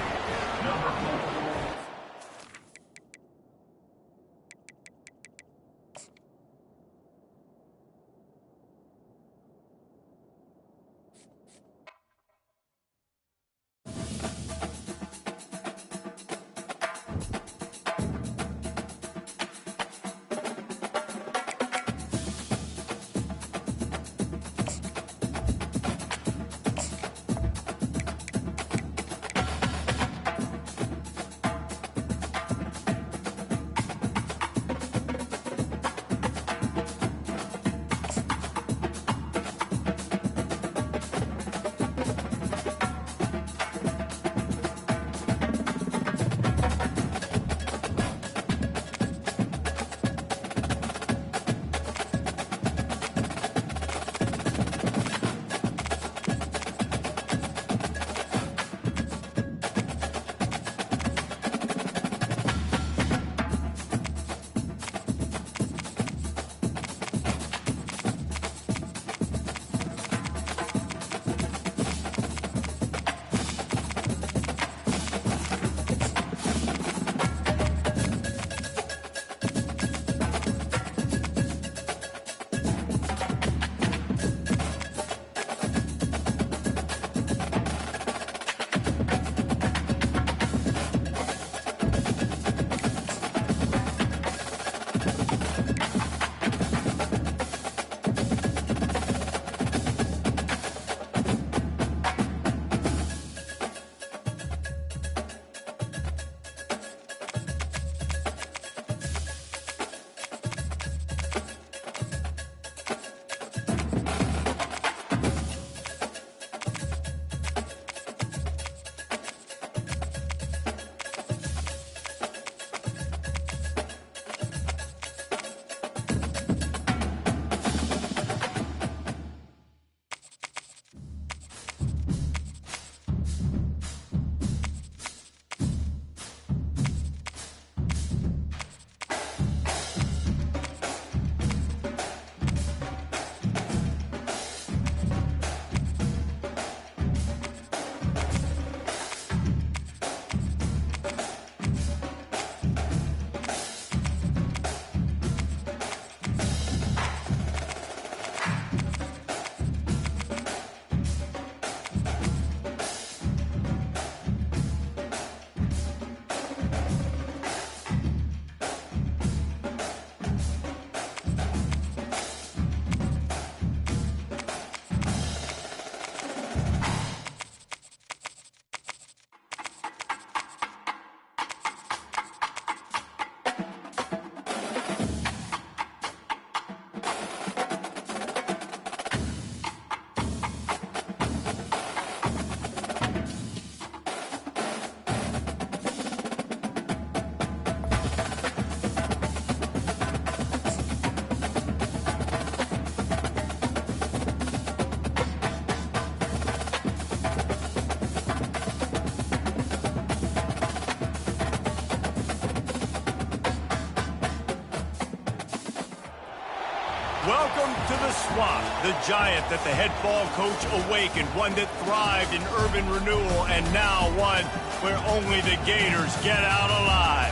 Welcome to the Swamp, the giant that the head ball coach awakened, one that thrived in urban renewal, and now one where only the Gators get out alive.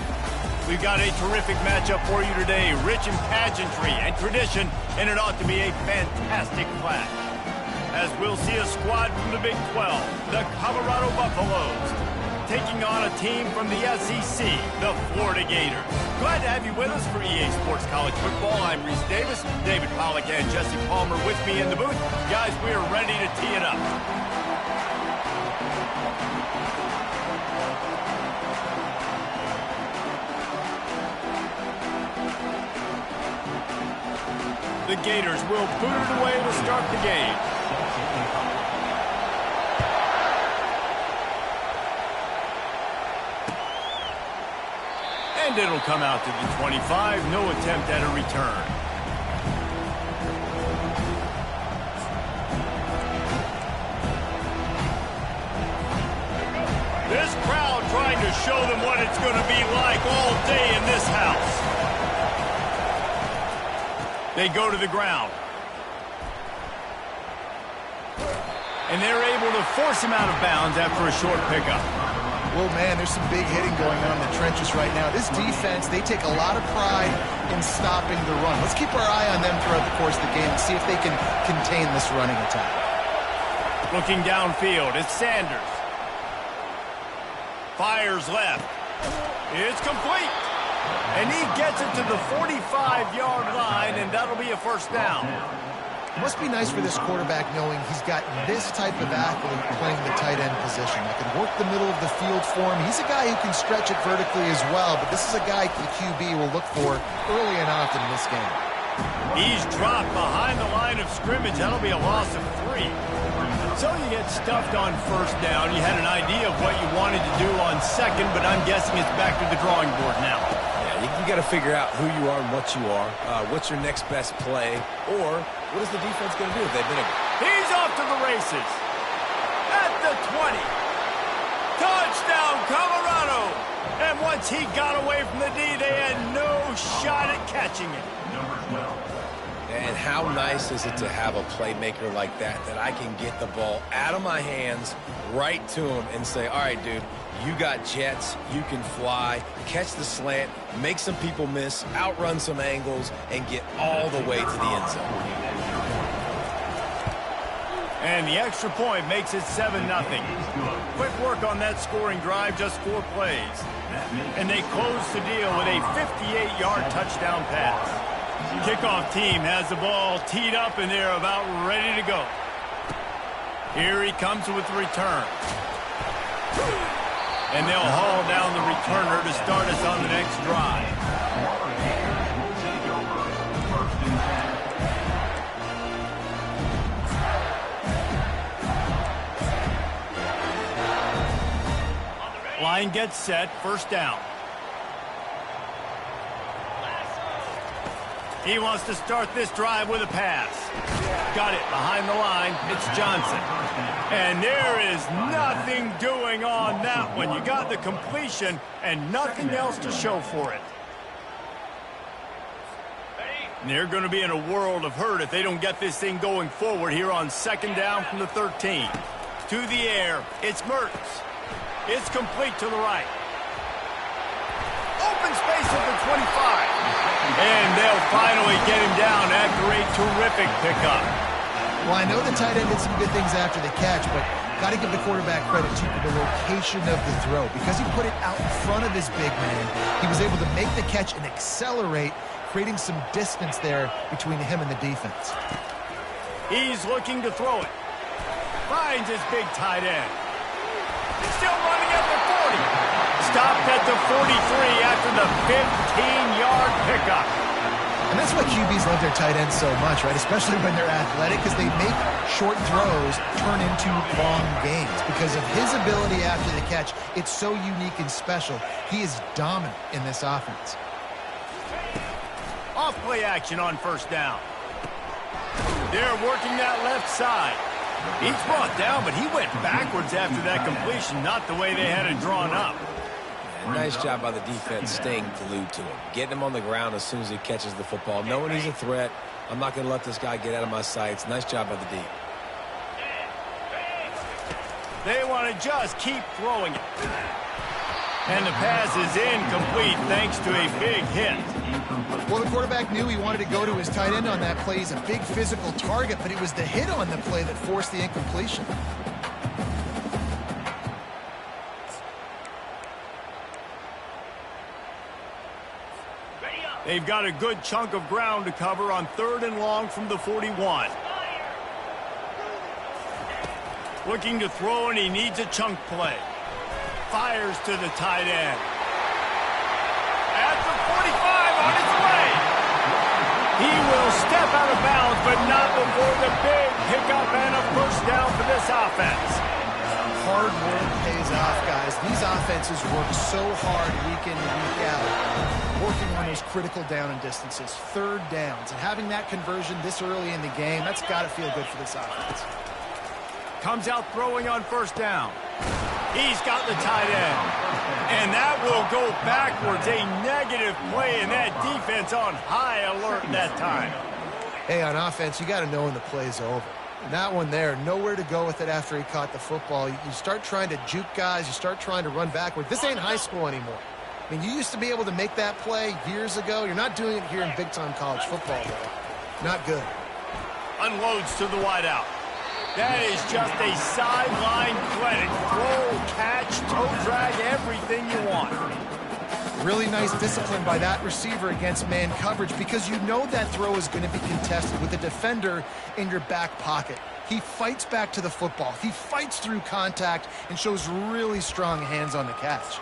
We've got a terrific matchup for you today, rich in pageantry and tradition, and it ought to be a fantastic clash. As we'll see a squad from the Big 12, the Colorado Buffaloes, taking on a team from the SEC, the Florida Gators. Glad to have you with us for EA Sports College Football. I'm Reese Davis, David Pollack and Jesse Palmer with me in the booth. Guys, we are ready to tee it up. The Gators will boot it away to start the game. And it'll come out to the 25. No attempt at a return. This crowd trying to show them what it's going to be like all day in this house. They go to the ground. And they're able to force him out of bounds after a short pickup. Well, man, there's some big hitting going on in the trenches right now. This defense, they take a lot of pride in stopping the run. Let's keep our eye on them throughout the course of the game and see if they can contain this running attack. Looking downfield, it's Sanders. Fires left. It's complete. And he gets it to the 45-yard line, and that'll be a first down. It must be nice for this quarterback knowing he's got this type of athlete playing the tight end position. That can work the middle of the field for him. He's a guy who can stretch it vertically as well, but this is a guy the QB will look for early and often in this game. He's dropped behind the line of scrimmage. That'll be a loss of 3. So you get stuffed on first down. You had an idea of what you wanted to do on second, but I'm guessing it's back to the drawing board now. You got to figure out who you are and what you are. What's your next best play? Or what is the defense going to do if they've been He's off to the races. At the 20. Touchdown, Colorado. And once he got away from the D, they had no shot at catching it. And how nice is it to have a playmaker like that I can get the ball out of my hands right to him and say, all right, dude, you got jets, you can fly, catch the slant, make some people miss, outrun some angles, and get all the way to the end zone. And the extra point makes it 7-0. Quick work on that scoring drive, just 4 plays. And they close the deal with a 58-yard touchdown pass. Kickoff team has the ball teed up, and they're about ready to go. Here he comes with the return. And they'll haul down the returner to start us on the next drive. Line gets set, first down. He wants to start this drive with a pass. Got it behind the line. It's Johnson. And there is nothing doing on that one. You got the completion and nothing else to show for it. And they're going to be in a world of hurt if they don't get this thing going forward here on second down from the 13. To the air, it's Mertens. It's complete to the right. Open space at the 25. And they'll finally get him down after a terrific pickup. Well, I know the tight end did some good things after the catch, but got to give the quarterback credit to the location of the throw. Because he put it out in front of his big man, he was able to make the catch and accelerate, creating some distance there between him and the defense. He's looking to throw it. Finds his big tight end. He's still running at the 40. Stopped at the 43 after the 15-yard pickup. And that's why QBs love their tight ends so much, right? Especially when they're athletic, because they make short throws turn into long games. Because of his ability after the catch, it's so unique and special. He is dominant in this offense. Off play action on first down. They're working that left side. He's brought down, but he went backwards after that completion, not the way they had it drawn up. Nice job by the defense staying glued to him. Getting him on the ground as soon as he catches the football, knowing he's a threat, I'm not going to let this guy get out of my sights. Nice job by the D. They want to just keep throwing it. And the pass is incomplete thanks to a big hit. Well, the quarterback knew he wanted to go to his tight end on that play. He's a big physical target, but it was the hit on the play that forced the incompletion. They've got a good chunk of ground to cover on 3rd and long from the 41. Looking to throw, and he needs a chunk play. Fires to the tight end. At the 45, on its way. He will step out of bounds, but not before the big pickup and a first down for this offense. Hard work pays off, guys. These offenses work so hard week in and week out, working on those critical down and distances, 3rd downs, and having that conversion this early in the game, that's got to feel good for this offense. Comes out throwing on 1st down. He's got the tight end. And that will go backwards. A negative play, and that defense on high alert that time. Hey, on offense, you got to know when the play's over. And that one there, nowhere to go with it after he caught the football. You start trying to juke guys. You start trying to run backward. This ain't high school anymore. I mean, you used to be able to make that play years ago. You're not doing it here in big-time college football, though. Not good. Unloads to the wideout. That is just a sideline clinic. Throw, catch, toe drag, everything you want. Really nice discipline by that receiver against man coverage because you know that throw is going to be contested with a defender in your back pocket. He fights back to the football. He fights through contact and shows really strong hands on the catch.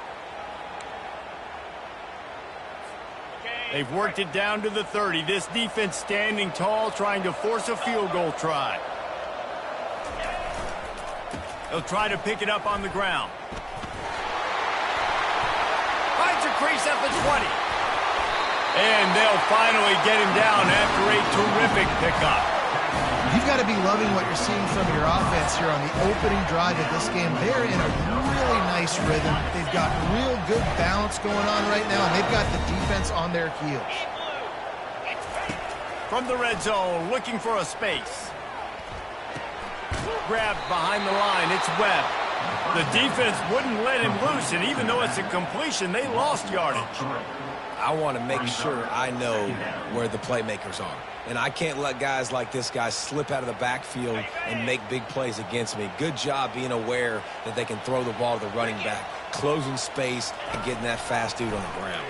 They've worked it down to the 30. This defense standing tall, trying to force a field goal try. They'll try to pick it up on the ground. Finds a crease at the 20. And they'll finally get him down after a terrific pickup. You've got to be loving what you're seeing from your offense here on the opening drive of this game. They're in a really nice rhythm. They've got real good balance going on right now, and they've got the defense on their heels. From the red zone, looking for a space. Grabbed behind the line, it's Webb. The defense wouldn't let him loose, and even though it's a completion, they lost yardage. I want to make sure I know where the playmakers are. And I can't let guys like this guy slip out of the backfield and make big plays against me. Good job being aware that they can throw the ball to the running back, closing space, and getting that fast dude on the ground.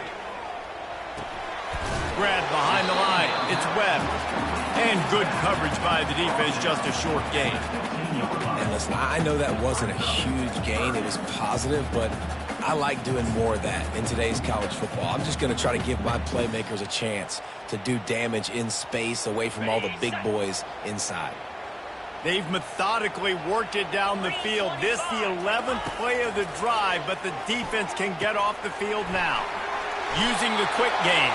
Grabbed behind the line, it's Webb. And good coverage by the defense, just a short gain. And listen, I know that wasn't a huge gain. It was positive, but I like doing more of that in today's college football. I'm just going to try to give my playmakers a chance to do damage in space away from all the big boys inside. They've methodically worked it down the field. This the 11th play of the drive, but the defense can get off the field now. Using the quick game.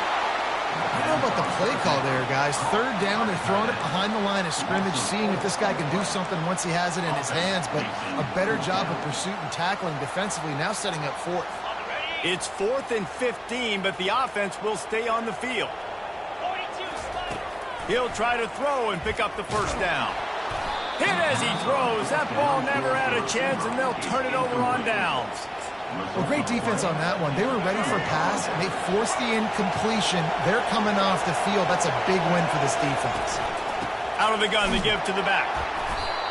I don't know about the play call there, guys. 3rd down, they're throwing it behind the line of scrimmage, seeing if this guy can do something once he has it in his hands, but a better job of pursuit and tackling defensively, now setting up 4th. It's 4th and 15, but the offense will stay on the field. He'll try to throw and pick up the first down. Hit as he throws. That ball never had a chance, and they'll turn it over on downs. Well, great defense on that one. They were ready for a pass, and they forced the incompletion. They're coming off the field. That's a big win for this defense. Out of the gun, they give to the back.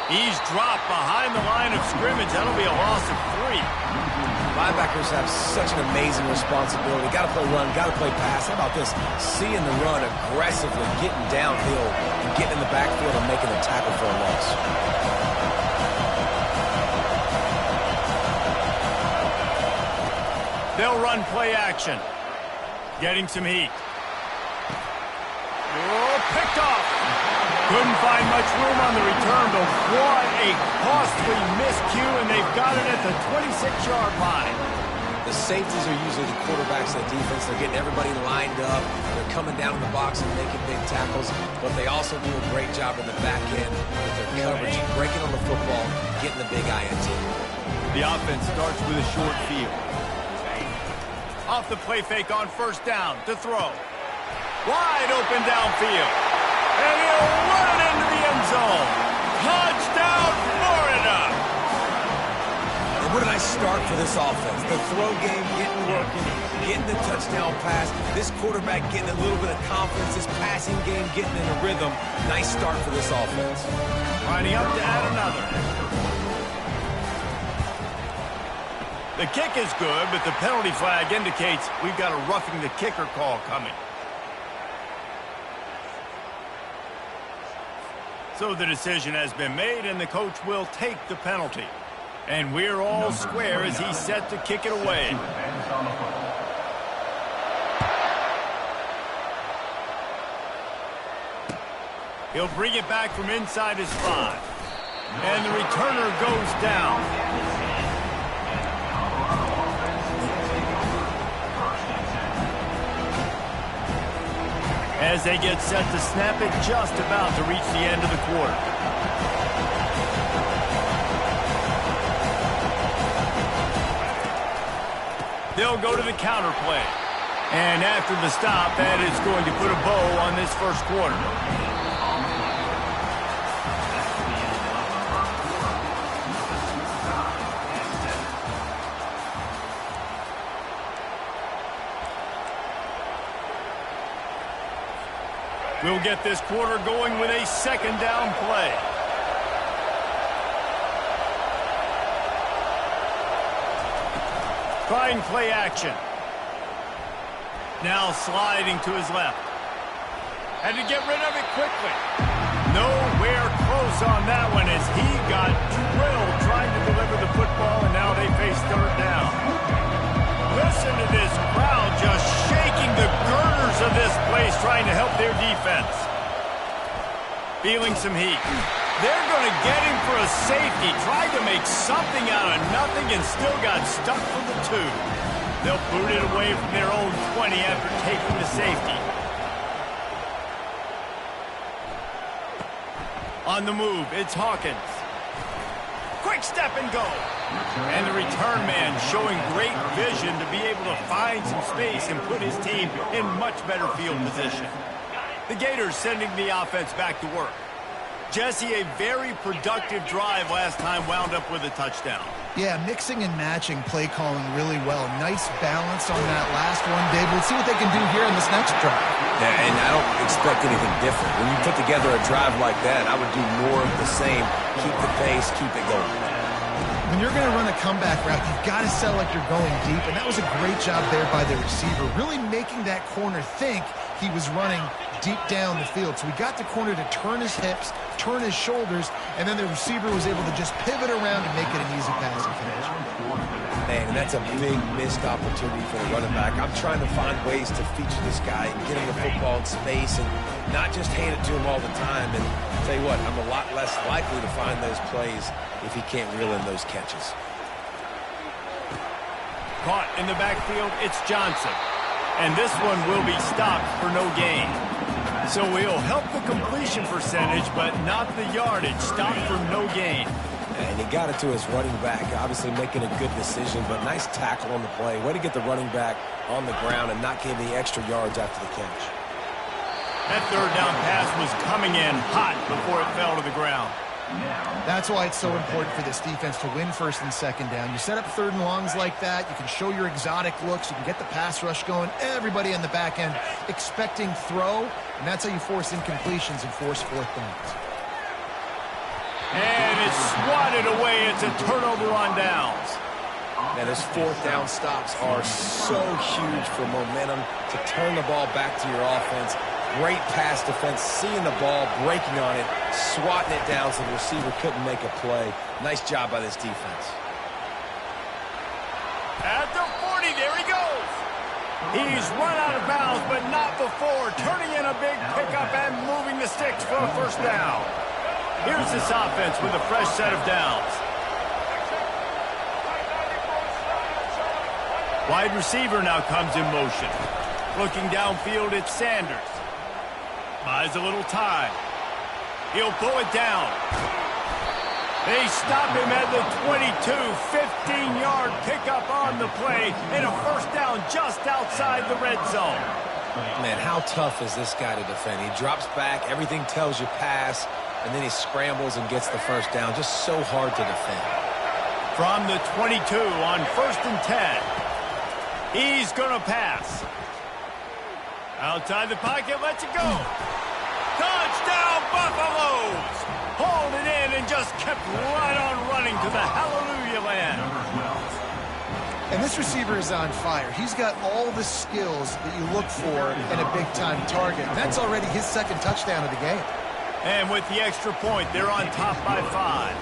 He's dropped behind the line of scrimmage. That'll be a loss of 3. Linebackers have such an amazing responsibility. Got to play run, got to play pass. How about this? Seeing the run aggressively, getting downhill, and getting in the backfield and making a tackle for a loss. They'll run play action. Getting some heat. Oh, picked off. Couldn't find much room on the return, but what a costly miscue, and they've got it at the 26-yard line. The safeties are usually the quarterbacks of the defense. They're getting everybody lined up. They're coming down in the box and making big tackles, but they also do a great job in the back end with their coverage, breaking on the football, getting the big INT. The offense starts with a short field. Off the play fake on 1st down to throw. Wide open downfield. And he'll run it into the end zone. Touchdown, Florida! And what a nice start for this offense. The throw game getting working, getting the touchdown pass. This quarterback getting a little bit of confidence. This passing game getting in a rhythm. Nice start for this offense. Lining up to add another. The kick is good, but the penalty flag indicates we've got a roughing the kicker call coming. So the decision has been made, and the coach will take the penalty. And we're all square as he's set to kick it away. He'll bring it back from inside his 5. And the returner goes down. As they get set to snap it, just about to reach the end of the quarter. They'll go to the counter play. And after the stop, that is going to put a bow on this first quarter. We'll get this quarter going with a second down play. Trying play action. Now sliding to his left. Had to get rid of it quickly. Nowhere close on that one as he got drilled trying to deliver the football, and now they face third down. Listen to this crowd just shaking the girders of this place trying to help their defense. Feeling some heat. They're going to get him for a safety. Tried to make something out of nothing and still got stuck for the 2. They'll boot it away from their own 20 after taking the safety. On the move, it's Hawkins. Quick step and go. And the return man showing great vision to be able to find some space and put his team in much better field position. The Gators sending the offense back to work. Jesse, a very productive drive last time wound up with a touchdown. Yeah, mixing and matching play calling really well. Nice balance on that last one, Dave. Let's see what they can do here in this next drive. Yeah, and I don't expect anything different. When you put together a drive like that, I would do more of the same. Keep the pace, keep it going. When you're going to run a comeback route, you've got to sell like you're going deep, and that was a great job there by the receiver, really making that corner think he was running deep down the field. So we got the corner to turn his hips, turn his shoulders, and then the receiver was able to just pivot around and make it an easy pass and finish. Man, and that's a big missed opportunity for the running back. I'm trying to find ways to feature this guy and get him the football in space and not just hand it to him all the time. And I'll tell you what, I'm a lot less likely to find those plays if he can't reel in those catches. Caught in the backfield, it's Johnson. And this one will be stopped for no gain. So he'll help the completion percentage, but not the yardage. Stopped for no gain. And he got it to his running back, obviously making a good decision, but nice tackle on the play. Way to get the running back on the ground and not give the extra yards after the catch. That third down pass was coming in hot before it fell to the ground. That's why it's so important for this defense to win first and second down. You set up third and longs like that, you can show your exotic looks, you can get the pass rush going, everybody on the back end expecting throw, and that's how you force incompletions and force fourth downs. And it's swatted away. It's a turnover on downs. And those fourth down stops are so huge for momentum to turn the ball back to your offense. Great pass defense, seeing the ball, breaking on it, swatting it down so the receiver couldn't make a play. Nice job by this defense. At the 40, there he goes. He's run out of bounds, but not before turning in a big pickup and moving the sticks for a first down. Here's this offense with a fresh set of downs. Wide receiver now comes in motion. Looking downfield, it's Sanders. Buys a little time. He'll pull it down. They stop him at the 22, 15-yard pickup on the play, and a first down just outside the red zone. Man, how tough is this guy to defend? He drops back, everything tells you pass, and then he scrambles and gets the first down. Just so hard to defend. From the 22 on 1st and 10. He's going to pass. Outside the pocket, lets it go. Touchdown, Buffaloes! Hauled it in and just kept right on running to the hallelujah land. And this receiver is on fire. He's got all the skills that you look for in a big-time target. And that's already his second touchdown of the game. And with the extra point, they're on top by 5.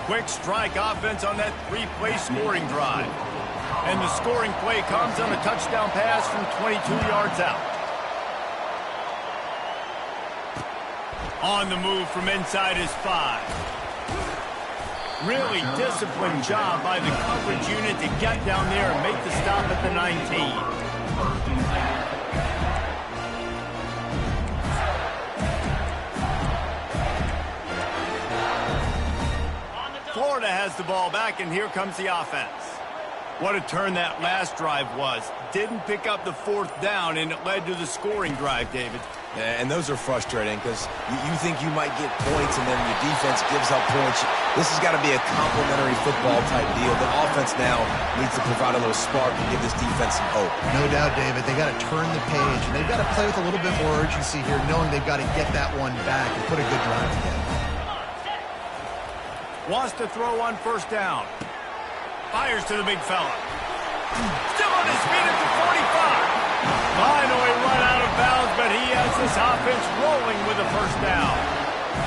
Quick strike offense on that 3-play scoring drive. And the scoring play comes on a touchdown pass from 22 yards out. On the move from inside his 5. Really disciplined job by the coverage unit to get down there and make the stop at the 19. Florida has the ball back, and here comes the offense. What a turn that last drive was. Didn't pick up the 4th down, and it led to the scoring drive, David. Yeah, and those are frustrating because you think you might get points and then your defense gives up points. This has got to be a complementary football type deal. The offense now needs to provide a little spark and give this defense some hope. No doubt, David. They got to turn the page, and they've got to play with a little bit more urgency here, knowing they've got to get that one back and put a good drive together. Wants to throw on 1st down. Fires to the big fella. Still on his feet at the 45. Finally run out of bounds, but he has this offense rolling with a 1st down.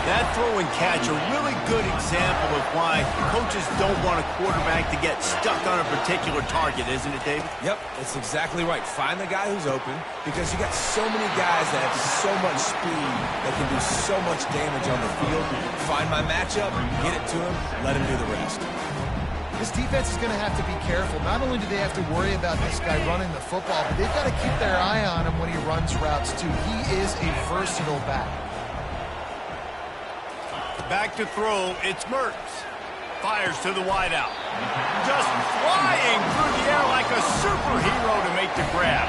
That throw and catch, a really good example of why coaches don't want a quarterback to get stuck on a particular target, isn't it, David? Yep, that's exactly right. Find the guy who's open because you got so many guys that have so much speed that can do so much damage on the field. Find my matchup, get it to him, let him do the rest. This defense is going to have to be careful. Not only do they have to worry about this guy running the football, but they've got to keep their eye on him when he runs routes, too. He is a versatile back. Back to throw, it's Mertz. Fires to the wideout. Just flying through the air like a superhero to make the grab.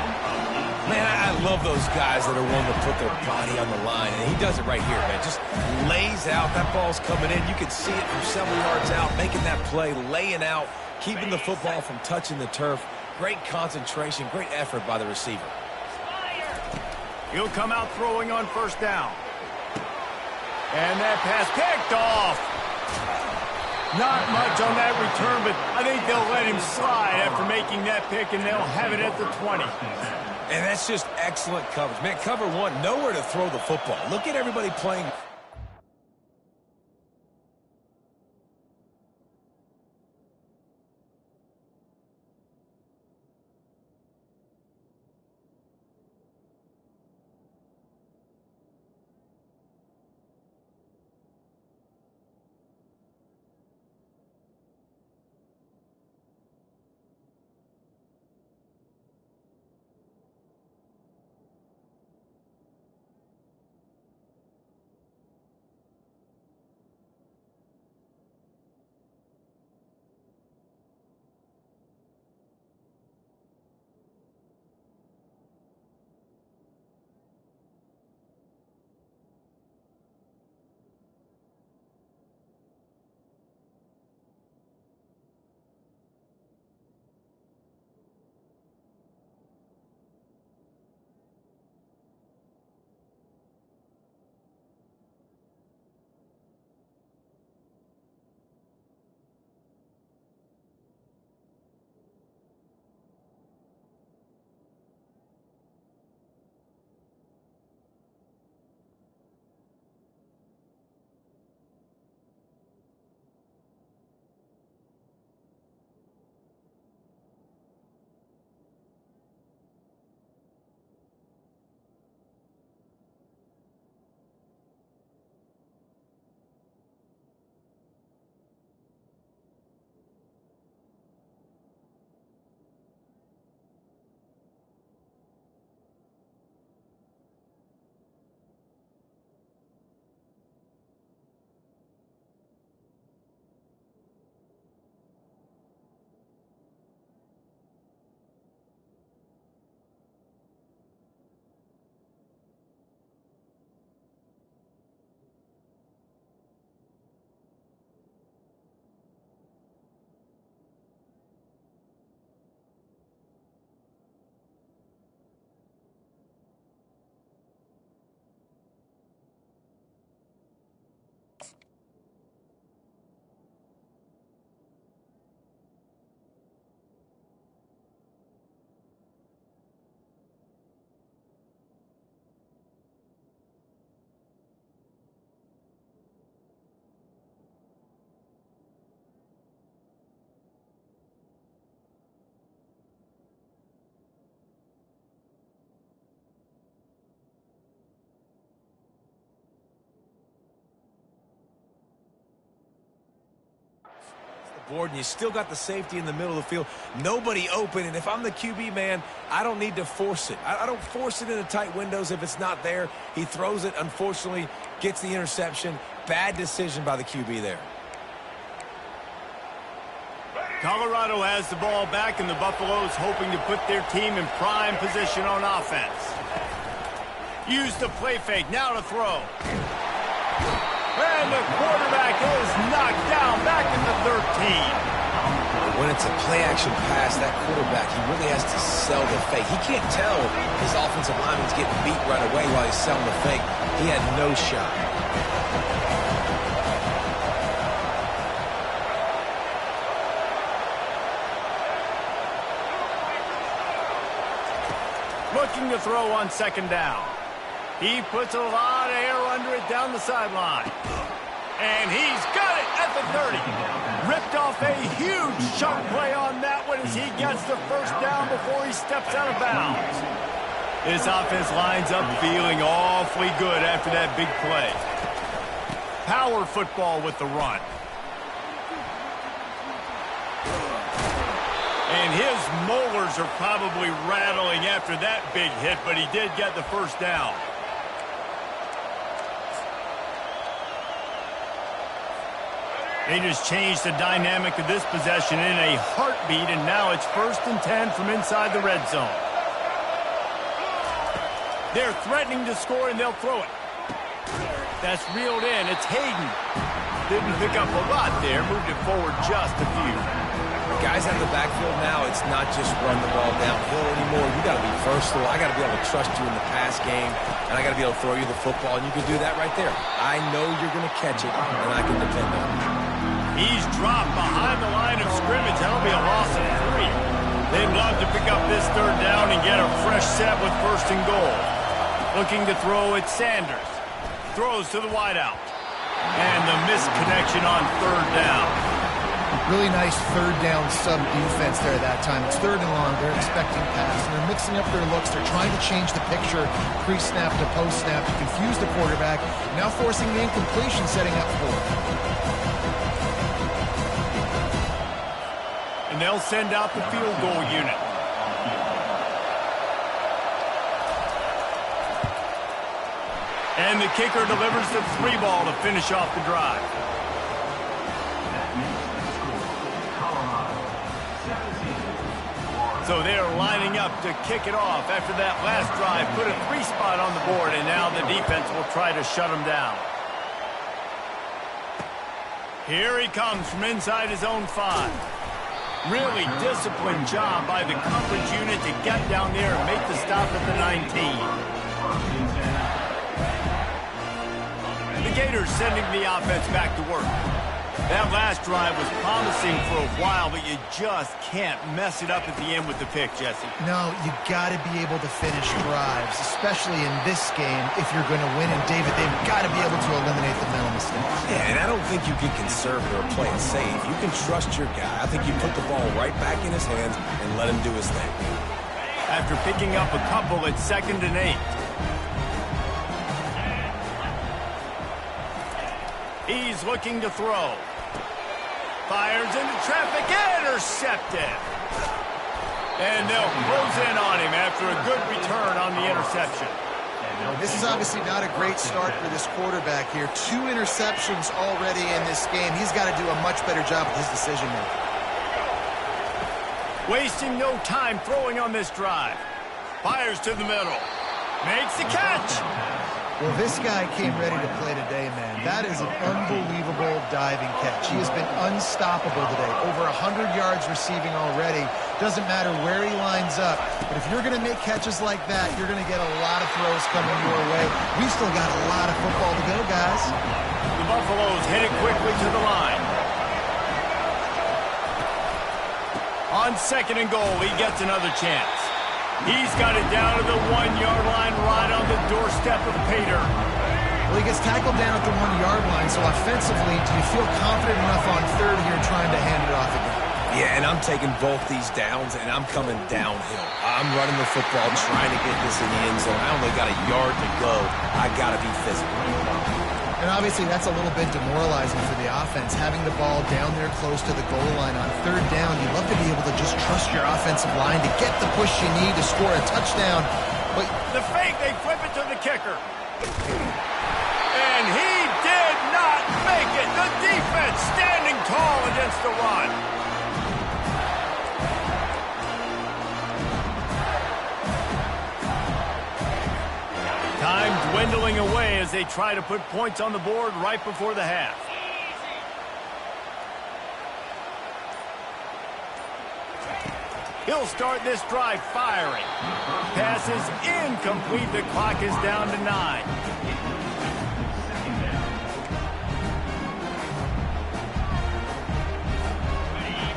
Man, I love those guys that are willing to put their body on the line, and he does it right here, man. Just lays out. That ball's coming in. You can see it from several yards out, making that play, laying out, keeping the football from touching the turf. Great concentration, great effort by the receiver. He'll come out throwing on 1st down. And that pass picked off. Not much on that return, but I think they'll let him slide after making that pick, and they'll have it at the 20. And that's just excellent coverage. Man, cover 1, nowhere to throw the football. Look at everybody playing. board, and you still got the safety in the middle of the field. Nobody open, and if I'm the QB, man, I don't need to force it. I don't force it into tight windows if it's not there. He throws it, unfortunately, gets the interception. Bad decision by the QB there. Colorado has the ball back, and the Buffaloes hoping to put their team in prime position on offense. Use the play fake, now to throw. And the quarterback is knocked down back in the 13. When it's a play-action pass, that quarterback, he really has to sell the fake. He can't tell his offensive lineman's getting beat right away while he's selling the fake. He had no shot. Looking to throw on second down. He puts a lot of air under it down the sideline. And he's got it at the 30. Ripped off a huge chunk play on that one as he gets the first down before he steps out of bounds. This offense lines up feeling awfully good after that big play. Power football with the run. And his molars are probably rattling after that big hit, but he did get the first down. They just changed the dynamic of this possession in a heartbeat, and now it's 1st and 10 from inside the red zone. They're threatening to score, and they'll throw it. That's reeled in. It's Hayden. Didn't pick up a lot there. Moved it forward just a few. Guys out of the backfield now, it's not just run the ball downhill anymore. You got to be versatile. I got to be able to trust you in the pass game, and I got to be able to throw you the football, and you can do that right there. I know you're going to catch it, and I can depend on you. He's dropped behind the line of scrimmage. That'll be a loss of 3. They'd love to pick up this third down and get a fresh set with 1st and goal. Looking to throw at Sanders. Throws to the wideout. And the misconnection on 3rd down. Really nice third down sub defense there that time. It's 3rd and long. They're expecting pass, and they're mixing up their looks. They're trying to change the picture pre-snap to post-snap to confuse the quarterback. Now forcing the incompletion, setting up 4. And they'll send out the field goal unit. And the kicker delivers the 3 ball to finish off the drive. So they're lining up to kick it off after that last drive. Put a 3 spot on the board, and now the defense will try to shut them down. Here he comes from inside his own 5. Really disciplined job by the coverage unit to get down there and make the stop at the 19. The Gators sending the offense back to work. That last drive was promising for a while, but you just can't mess it up at the end with the pick, Jesse. No, you got to be able to finish drives, especially in this game if you're going to win. And, David, they've got to be able to eliminate the mental mistakes. Yeah, and I don't think you get conservative or play it safe. You can trust your guy. I think you put the ball right back in his hands and let him do his thing. After picking up a couple at 2nd and 8. He's looking to throw. Fires into traffic, intercepted. And they'll close in on him after a good return on the interception. This is obviously not a great start for this quarterback here. 2 interceptions already in this game. He's got to do a much better job with his decision-making. Wasting no time throwing on this drive. Fires to the middle. Makes the catch. Well, this guy came ready to play today, man. That is an unbelievable diving catch. He has been unstoppable today. Over 100 yards receiving already. Doesn't matter where he lines up. But if you're going to make catches like that, you're going to get a lot of throws coming your way. We've still got a lot of football to go, guys. The Buffaloes hit it quickly to the line. On 2nd and goal, he gets another chance. He's got it down to the 1-yard line right on the doorstep of Pater. Well, he gets tackled down at the 1-yard line, so offensively, do you feel confident enough on 3rd here trying to hand it off again? Yeah, and I'm taking both these downs, and I'm coming downhill. I'm running the football, trying to get this in the end zone. I only got a yard to go. I got to be physical. And And obviously that's a little bit demoralizing for the offense, having the ball down there close to the goal line on third down. You love to be able to just trust your offensive line to get the push you need to score a touchdown. But the fake, they flip it to the kicker. And he did not make it. The defense standing tall against the run. Time dwindling away as they try to put points on the board right before the half. He'll start this drive firing. Pass is incomplete. The clock is down to 9.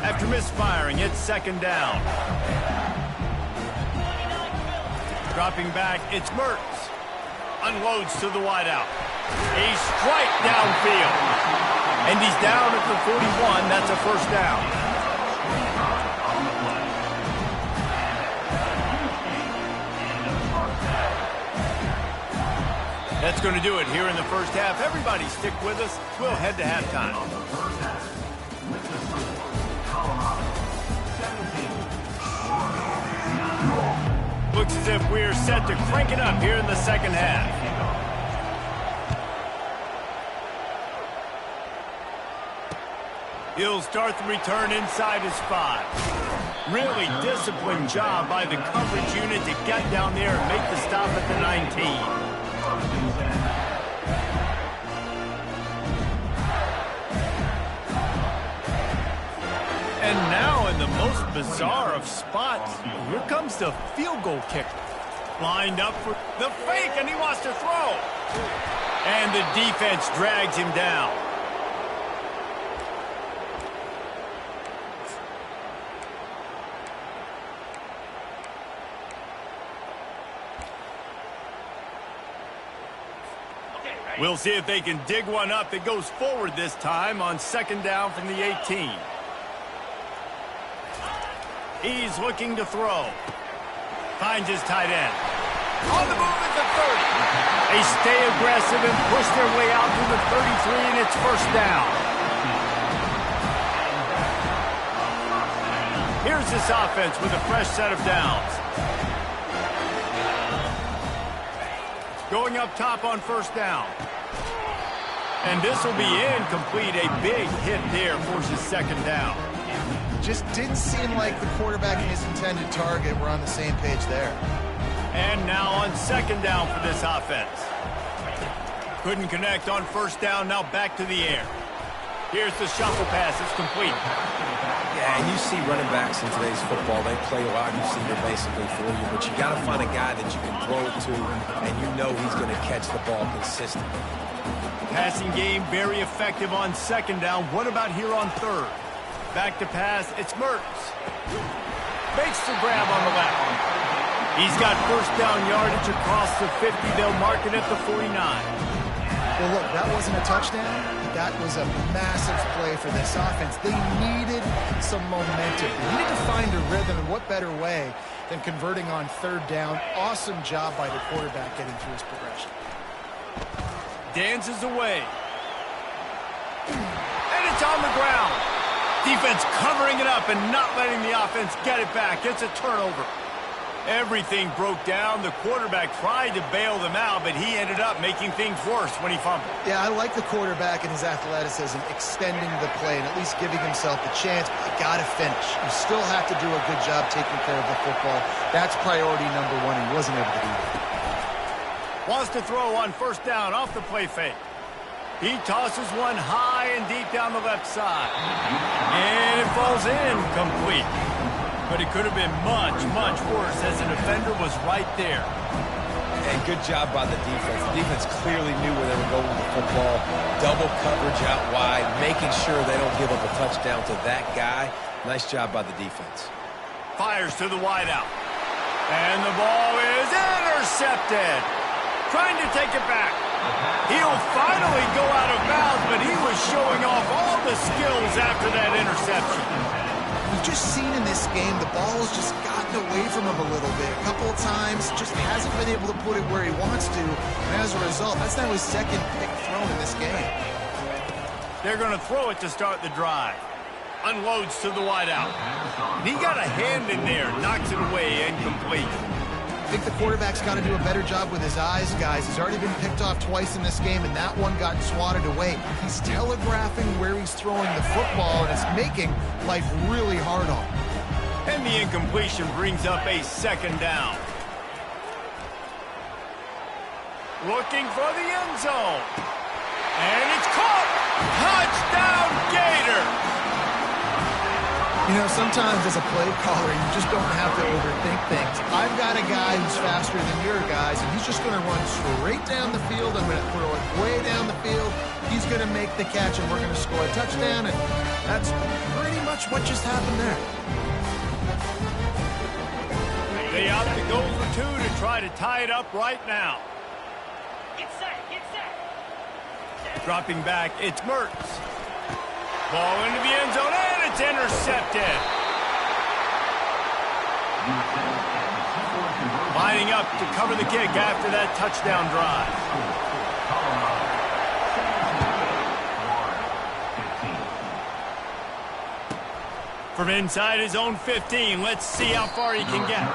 After misfiring, it's second down. Dropping back, it's Mertz. Unloads to the wideout. A strike downfield. And he's down at the 41. That's a first down. That's going to do it here in the first half. Everybody stick with us. We'll head to halftime. Looks as if we're set to crank it up here in the second half. He'll start the return inside his 5. Really disciplined job by the coverage unit to get down there and make the stop at the 19. And now in the most bizarre of spots, here comes the field goal kicker. Lined up for the fake, and he wants to throw. And the defense drags him down. We'll see if they can dig one up that goes forward this time on second down from the 18. He's looking to throw. Finds his tight end. On the move at the 30. They stay aggressive and push their way out to the 33, and it's first down. Here's this offense with a fresh set of downs. Going up top on first down. And this will be incomplete. A big hit there forces second down. just didn't seem like the quarterback and his intended target were on the same page there. And now on second down for this offense. Couldn't connect on first down, now back to the air. Here's the shuffle pass, it's complete. Yeah, and you see running backs in today's football, they play wide receiver basically for you, but you got to find a guy that you can throw it to, and you know he's going to catch the ball consistently. Passing game very effective on second down. What about here on third? Back to pass, it's Mertz. Makes the grab on the left. He's got first down yardage across the 50. They'll mark it at the 49. Well, look, that wasn't a touchdown. That was a massive play for this offense. They needed some momentum. They needed to find a rhythm, and what better way than converting on third down. Awesome job by the quarterback getting through his progression. Dances away. And it's on the ground. Defense covering it up and not letting the offense get it back. It's a turnover. Everything broke down. The quarterback tried to bail them out, but he ended up making things worse when he fumbled. Yeah, I like the quarterback and his athleticism, extending the play and at least giving himself the chance, but you got to finish. You still have to do a good job taking care of the football. That's priority number one. He wasn't able to do that. Wants to throw on first down off the play fake. He tosses one high and deep down the left side. And it falls in complete. But it could have been much, much worse as the defender was right there. And good job by the defense. The defense clearly knew where they were going with the football. Double coverage out wide, making sure they don't give up a touchdown to that guy. Nice job by the defense. Fires to the wideout. And the ball is intercepted. Trying to take it back. He'll finally go out of bounds, but he was showing off all the skills after that interception. we've just seen in this game the ball has just gotten away from him a little bit. A couple of times, just hasn't been able to put it where he wants to. And as a result, that's now his second pick thrown in this game. They're going to throw it to start the drive. Unloads to the wideout. He got a hand in there, knocks it away, incomplete. I think the quarterback's got to do a better job with his eyes, guys. He's already been picked off twice in this game, and that one got swatted away. He's telegraphing where he's throwing the football, and it's making life really hard on him. And the incompletion brings up a second down. Looking for the end zone. And it's caught! Touchdown, Gator! You know, sometimes as a play caller, you just don't have to overthink things. I've got a guy who's faster than your guys, and he's just going to run straight down the field. I'm going to throw it way down the field. He's going to make the catch, and we're going to score a touchdown, and that's pretty much what just happened there. They opt to go for two to try to tie it up right now. Get set, get set. Dropping back, it's Mertz. Ball into the end zone, and it's intercepted. Lining up to cover the kick after that touchdown drive. From inside his own 15, let's see how far he can get.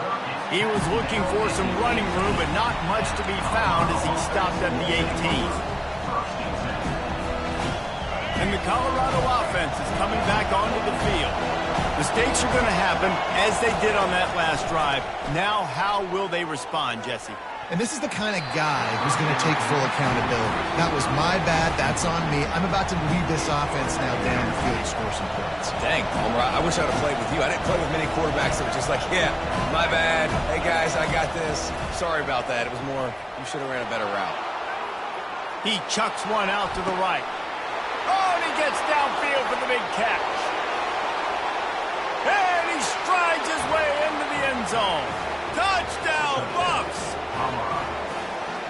He was looking for some running room, but not much to be found as he stopped at the 18. And the Colorado offense is coming back onto the field. Mistakes are going to happen, as they did on that last drive. Now, how will they respond, Jesse? And this is the kind of guy who's going to take full accountability. That was my bad. That's on me. I'm about to lead this offense now down the field to score some points. Dang, Homer, I wish I would have played with you. I didn't play with many quarterbacks that were just like, yeah, my bad. Hey, guys, I got this. Sorry about that. It was more, you should have ran a better route. He chucks one out to the right. Oh, and he gets downfield for the big catch. And he strides his way into the end zone. Touchdown, Bucks!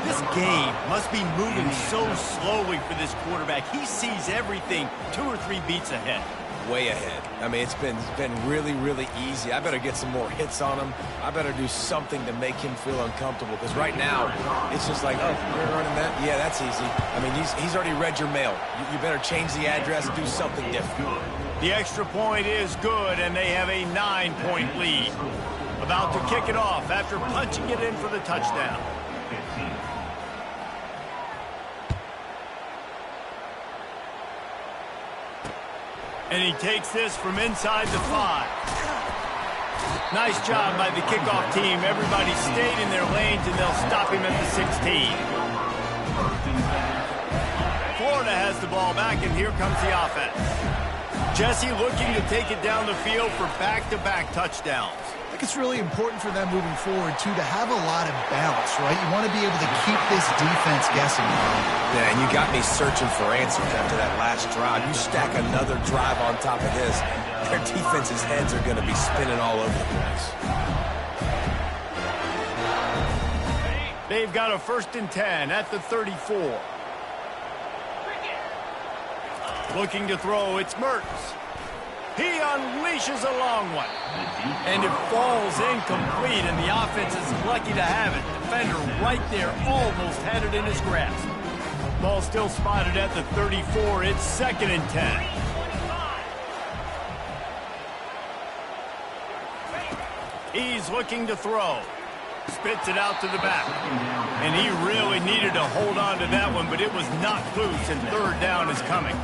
This game must be moving so slowly for this quarterback. He sees everything 2 or 3 beats ahead. Way ahead. I mean, it's been really, really easy. I better get some more hits on him. I better do something to make him feel uncomfortable, because right now, it's just like, oh, you're running that? Yeah, that's easy. I mean, he's already read your mail. You better change the address, do something different. The extra point is good, and they have a 9-point lead. About to kick it off after punching it in for the touchdown. And he takes this from inside the 5. Nice job by the kickoff team. Everybody stayed in their lanes, and they'll stop him at the 16. Florida has the ball back, and here comes the offense. Jesse looking to take it down the field for back-to-back touchdowns. I think it's really important for them moving forward, too, to have a lot of balance, right? You want to be able to keep this defense guessing. Yeah, and you got me searching for answers after that last drive. You stack another drive on top of this, their defense's heads are going to be spinning all over the place. They've got a 1st and 10 at the 34. Looking to throw, it's Mertz. He unleashes a long one. And it falls incomplete, and the offense is lucky to have it. Defender right there almost had it in his grasp. Ball still spotted at the 34. It's 2nd and 10. He's looking to throw. Spits it out to the back. And he really needed to hold on to that one, but it was knocked loose, and 3rd down is coming.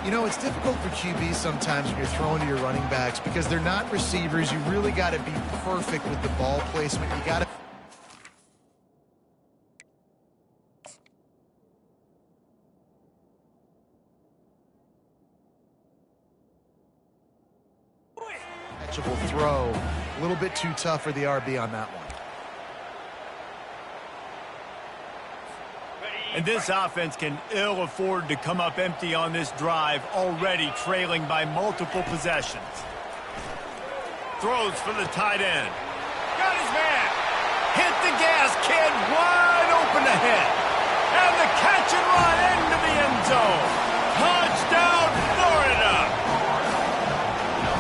You know, it's difficult for QBs sometimes when you're throwing to your running backs because they're not receivers. You really got to be perfect with the ball placement. You got to... catchable throw. A little bit too tough for the RB on that one. And this offense can ill afford to come up empty on this drive, already trailing by multiple possessions. Throws for the tight end. Got his man. Hit the gas, kid. Wide open ahead. And the catch and run into the end zone. Touchdown, Florida.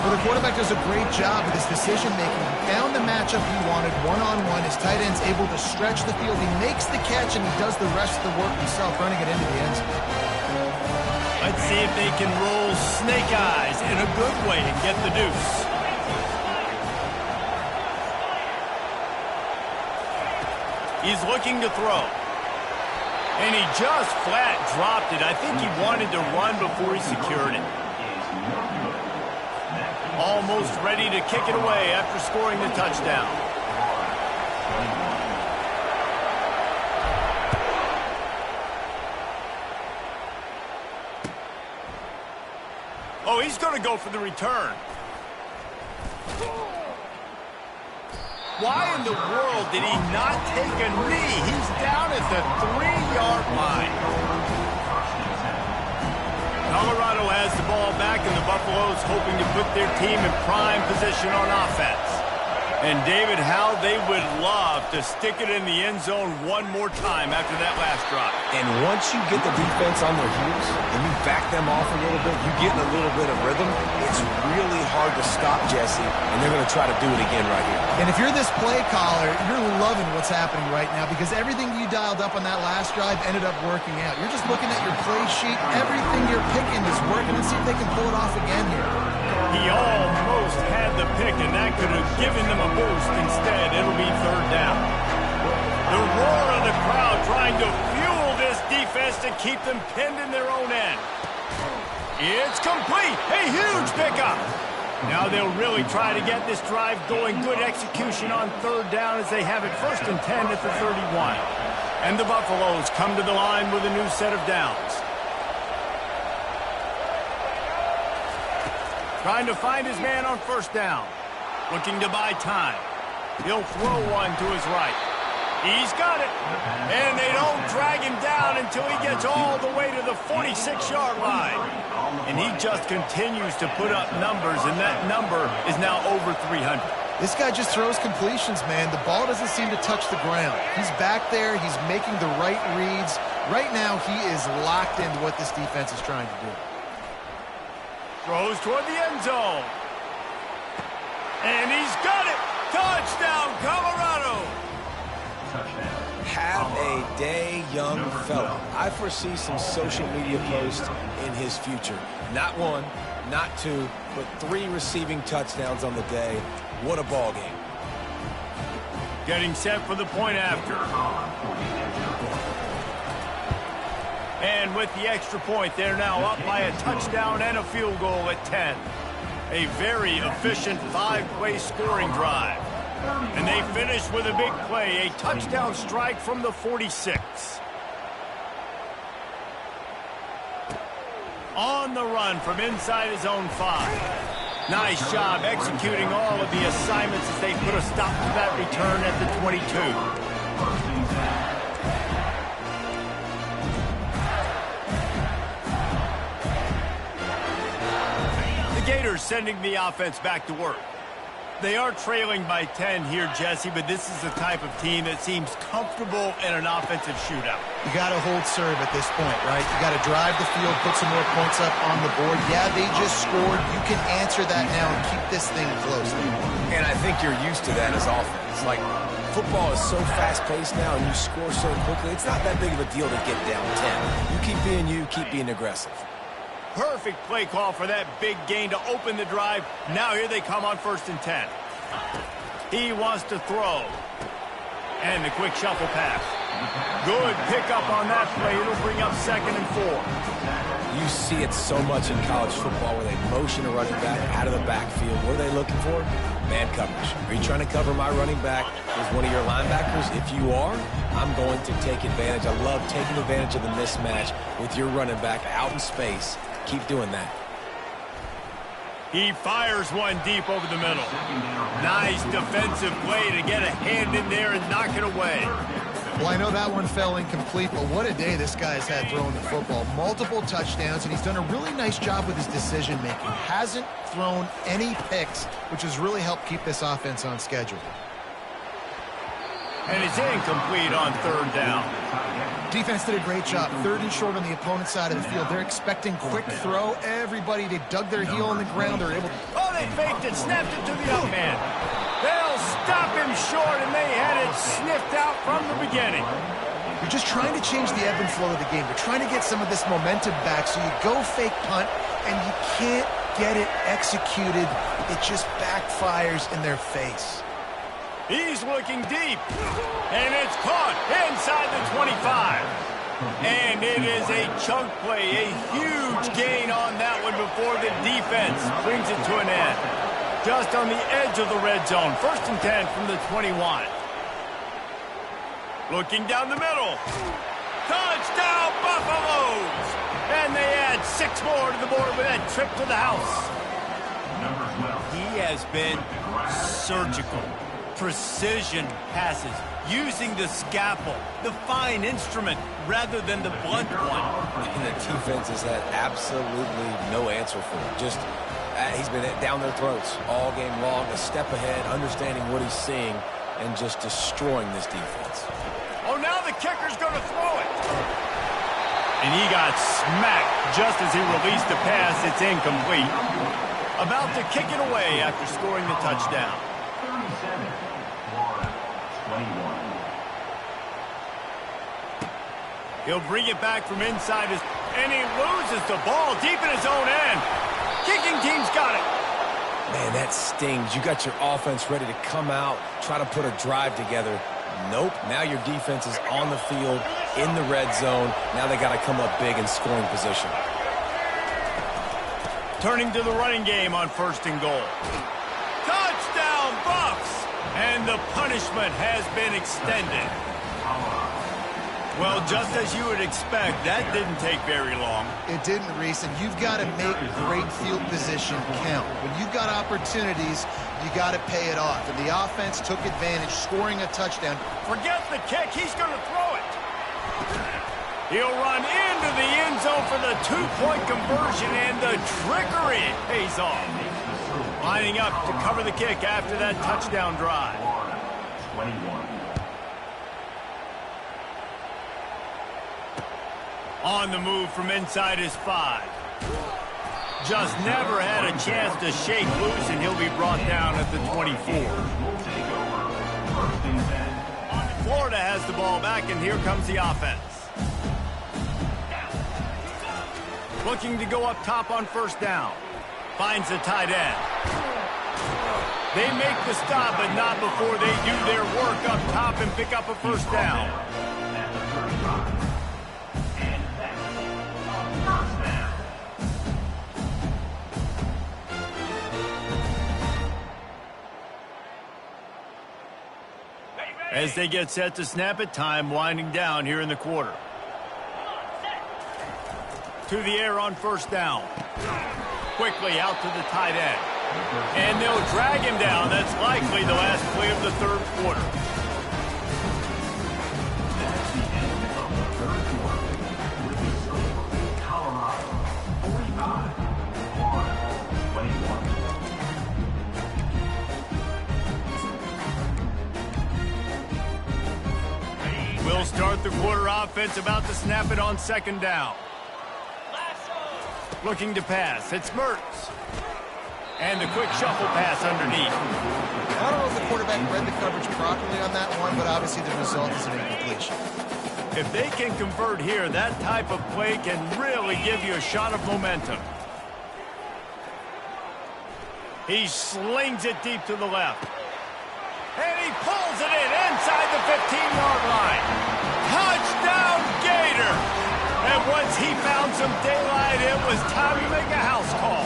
Well, the quarterback does a great job with his decision-making. He found the matchup he wanted, one-on-one. His tight end's able to stretch the field. He makes the catch, and he does the rest of the work himself, running it into the end zone. Let's see if they can roll snake eyes in a good way and get the deuce. He's looking to throw. And he just flat dropped it. I think he wanted to run before he secured it. Almost ready to kick it away after scoring the touchdown. Oh, he's going to go for the return. Why in the world did he not take a knee? He's down at the 3-yard line. Colorado has the ball back, and the Buffaloes hoping to put their team in prime position on offense. And David, how they would love to stick it in the end zone one more time after that last drive. And once you get the defense on their heels and you back them off a little bit, you get in a little bit of rhythm, it's really hard to stop, Jesse, and they're going to try to do it again right here. And if you're this play caller, you're loving what's happening right now because everything you dialed up on that last drive ended up working out. You're just looking at your play sheet. Everything you're picking is working. Let's see if they can pull it off again here. He almost had the pick, and that could have given them a boost. Instead, it'll be third down. The roar of the crowd trying to fuel this defense to keep them pinned in their own end. It's complete. A huge pickup. Now they'll really try to get this drive going. Good execution on third down as they have it 1st and 10 at the 31. And the Buffaloes come to the line with a new set of downs. Trying to find his man on 1st down. Looking to buy time. He'll throw one to his right. He's got it. And they don't drag him down until he gets all the way to the 46-yard line. And he just continues to put up numbers, and that number is now over 300. This guy just throws completions, man. The ball doesn't seem to touch the ground. He's back there. He's making the right reads. Right now, he is locked into what this defense is trying to do. Throws toward the end zone. And he's got it. Touchdown, Colorado. Have a day, young fella. I foresee some social media posts in his future. Not one, not two, but 3 receiving touchdowns on the day. What a ball game. Getting set for the point after. And with the extra point, they're now up by a touchdown and a field goal at 10. A very efficient 5-play scoring drive. And they finish with a big play, a touchdown strike from the 46. On the run from inside his own 5. Nice job executing all of the assignments as they put a stop to that return at the 22. Gators sending the offense back to work. They are trailing by 10 here, Jesse, but this is the type of team that seems comfortable in an offensive shootout. You got to hold serve at this point, right? You got to drive the field, put some more points up on the board. Yeah, they just scored. You can answer that now and keep this thing close. And I think you're used to that as offense. Like, football is so fast-paced now and you score so quickly, it's not that big of a deal to get down 10. You keep being you, keep being aggressive. Perfect play call for that big gain to open the drive. Now here they come on 1st and 10. He wants to throw. And the quick shuffle pass. Good pickup on that play. It'll bring up 2nd and 4. You see it so much in college football where they motion a running back out of the backfield. What are they looking for? Man coverage. Are you trying to cover my running back as one of your linebackers? If you are, I'm going to take advantage. I love taking advantage of the mismatch with your running back out in space. Keep doing that. He fires one deep over the middle. Nice defensive play to get a hand in there and knock it away. Well, I know that one fell incomplete, but what a day this guy's had throwing the football. Multiple touchdowns, and he's done a really nice job with his decision-making. Hasn't thrown any picks, which has really helped keep this offense on schedule. And it's incomplete on 3rd down. Defense did a great job. 3rd and short on the opponent's side of the field. They're expecting quick throw. Everybody, they dug their heel on the ground. They're able to... Oh, they faked it, snapped it to the young man. They'll stop him short, and they had it sniffed out from the beginning. You're just trying to change the ebb and flow of the game. You're trying to get some of this momentum back, so you go fake punt, and you can't get it executed. It just backfires in their face. He's looking deep, and it's caught inside the 25. And it is a chunk play, a huge gain on that one before the defense brings it to an end. Just on the edge of the red zone, 1st and 10 from the 21. Looking down the middle. Touchdown, Buffaloes! And they add 6 more to the board with that trip to the house. He has been surgical. Precision passes, using the scalpel, the fine instrument, rather than the blunt one. And the defense has had absolutely no answer for him. Just, he's been down their throats all game long, a step ahead, understanding what he's seeing, and just destroying this defense. Oh, now the kicker's going to throw it. And he got smacked just as he released the pass. It's incomplete. About to kick it away after scoring the touchdown. 21. He'll bring it back from inside his... And he loses the ball deep in his own end. Kicking team's got it. Man, that stings. You got your offense ready to come out, try to put a drive together. Nope. Now your defense is on the field, in the red zone. Now they got to come up big in scoring position. Turning to the running game on 1st and goal. Touchdown, Buffs! And the punishment has been extended. Well, just as you would expect, that didn't take very long. It didn't, Reese, and you've got to make great field position count. When you've got opportunities, you got to pay it off. And the offense took advantage, scoring a touchdown. Forget the kick. He's going to throw it. He'll run into the end zone for the 2-point conversion, and the trickery pays off. Lining up to cover the kick after that touchdown drive. 21. On the move from inside his 5. Just never had a chance to shake loose, and he'll be brought down at the 24. Florida has the ball back, and here comes the offense. Looking to go up top on 1st down. Finds the tight end. They make the stop, but not before they do their work up top and pick up a 1st down. As they get set to snap it, time winding down here in the quarter. To the air on 1st down. Quickly out to the tight end. And they'll drag him down. That's likely the last play of the 3rd quarter. That's the end of the 3rd quarter. With the score, Colorado 45, Florida 21. We'll start the quarter offense, about to snap it on 2nd down. Looking to pass. It's Mertz. And the quick shuffle pass underneath. I don't know if the quarterback read the coverage properly on that one, but obviously the result is an incompletion. If they can convert here, that type of play can really give you a shot of momentum. He slings it deep to the left. And he pulls it in inside the 15-yard line. Touchdown, Gator! And once he found some daylight, it was time to make a house call.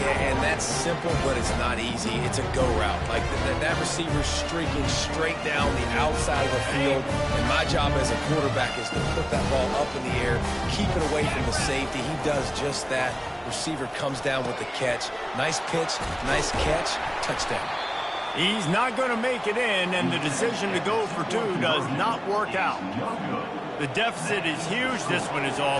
Yeah, and that's simple, but it's not easy. It's a go route. Like that receiver's streaking straight down the outside of the field, and my job as a quarterback is to put that ball up in the air, keep it away from the safety. He does just that. Receiver comes down with the catch. Nice pitch, nice catch, touchdown. He's not going to make it in, and the decision to go for 2 does not work out. The deficit is huge. This one is all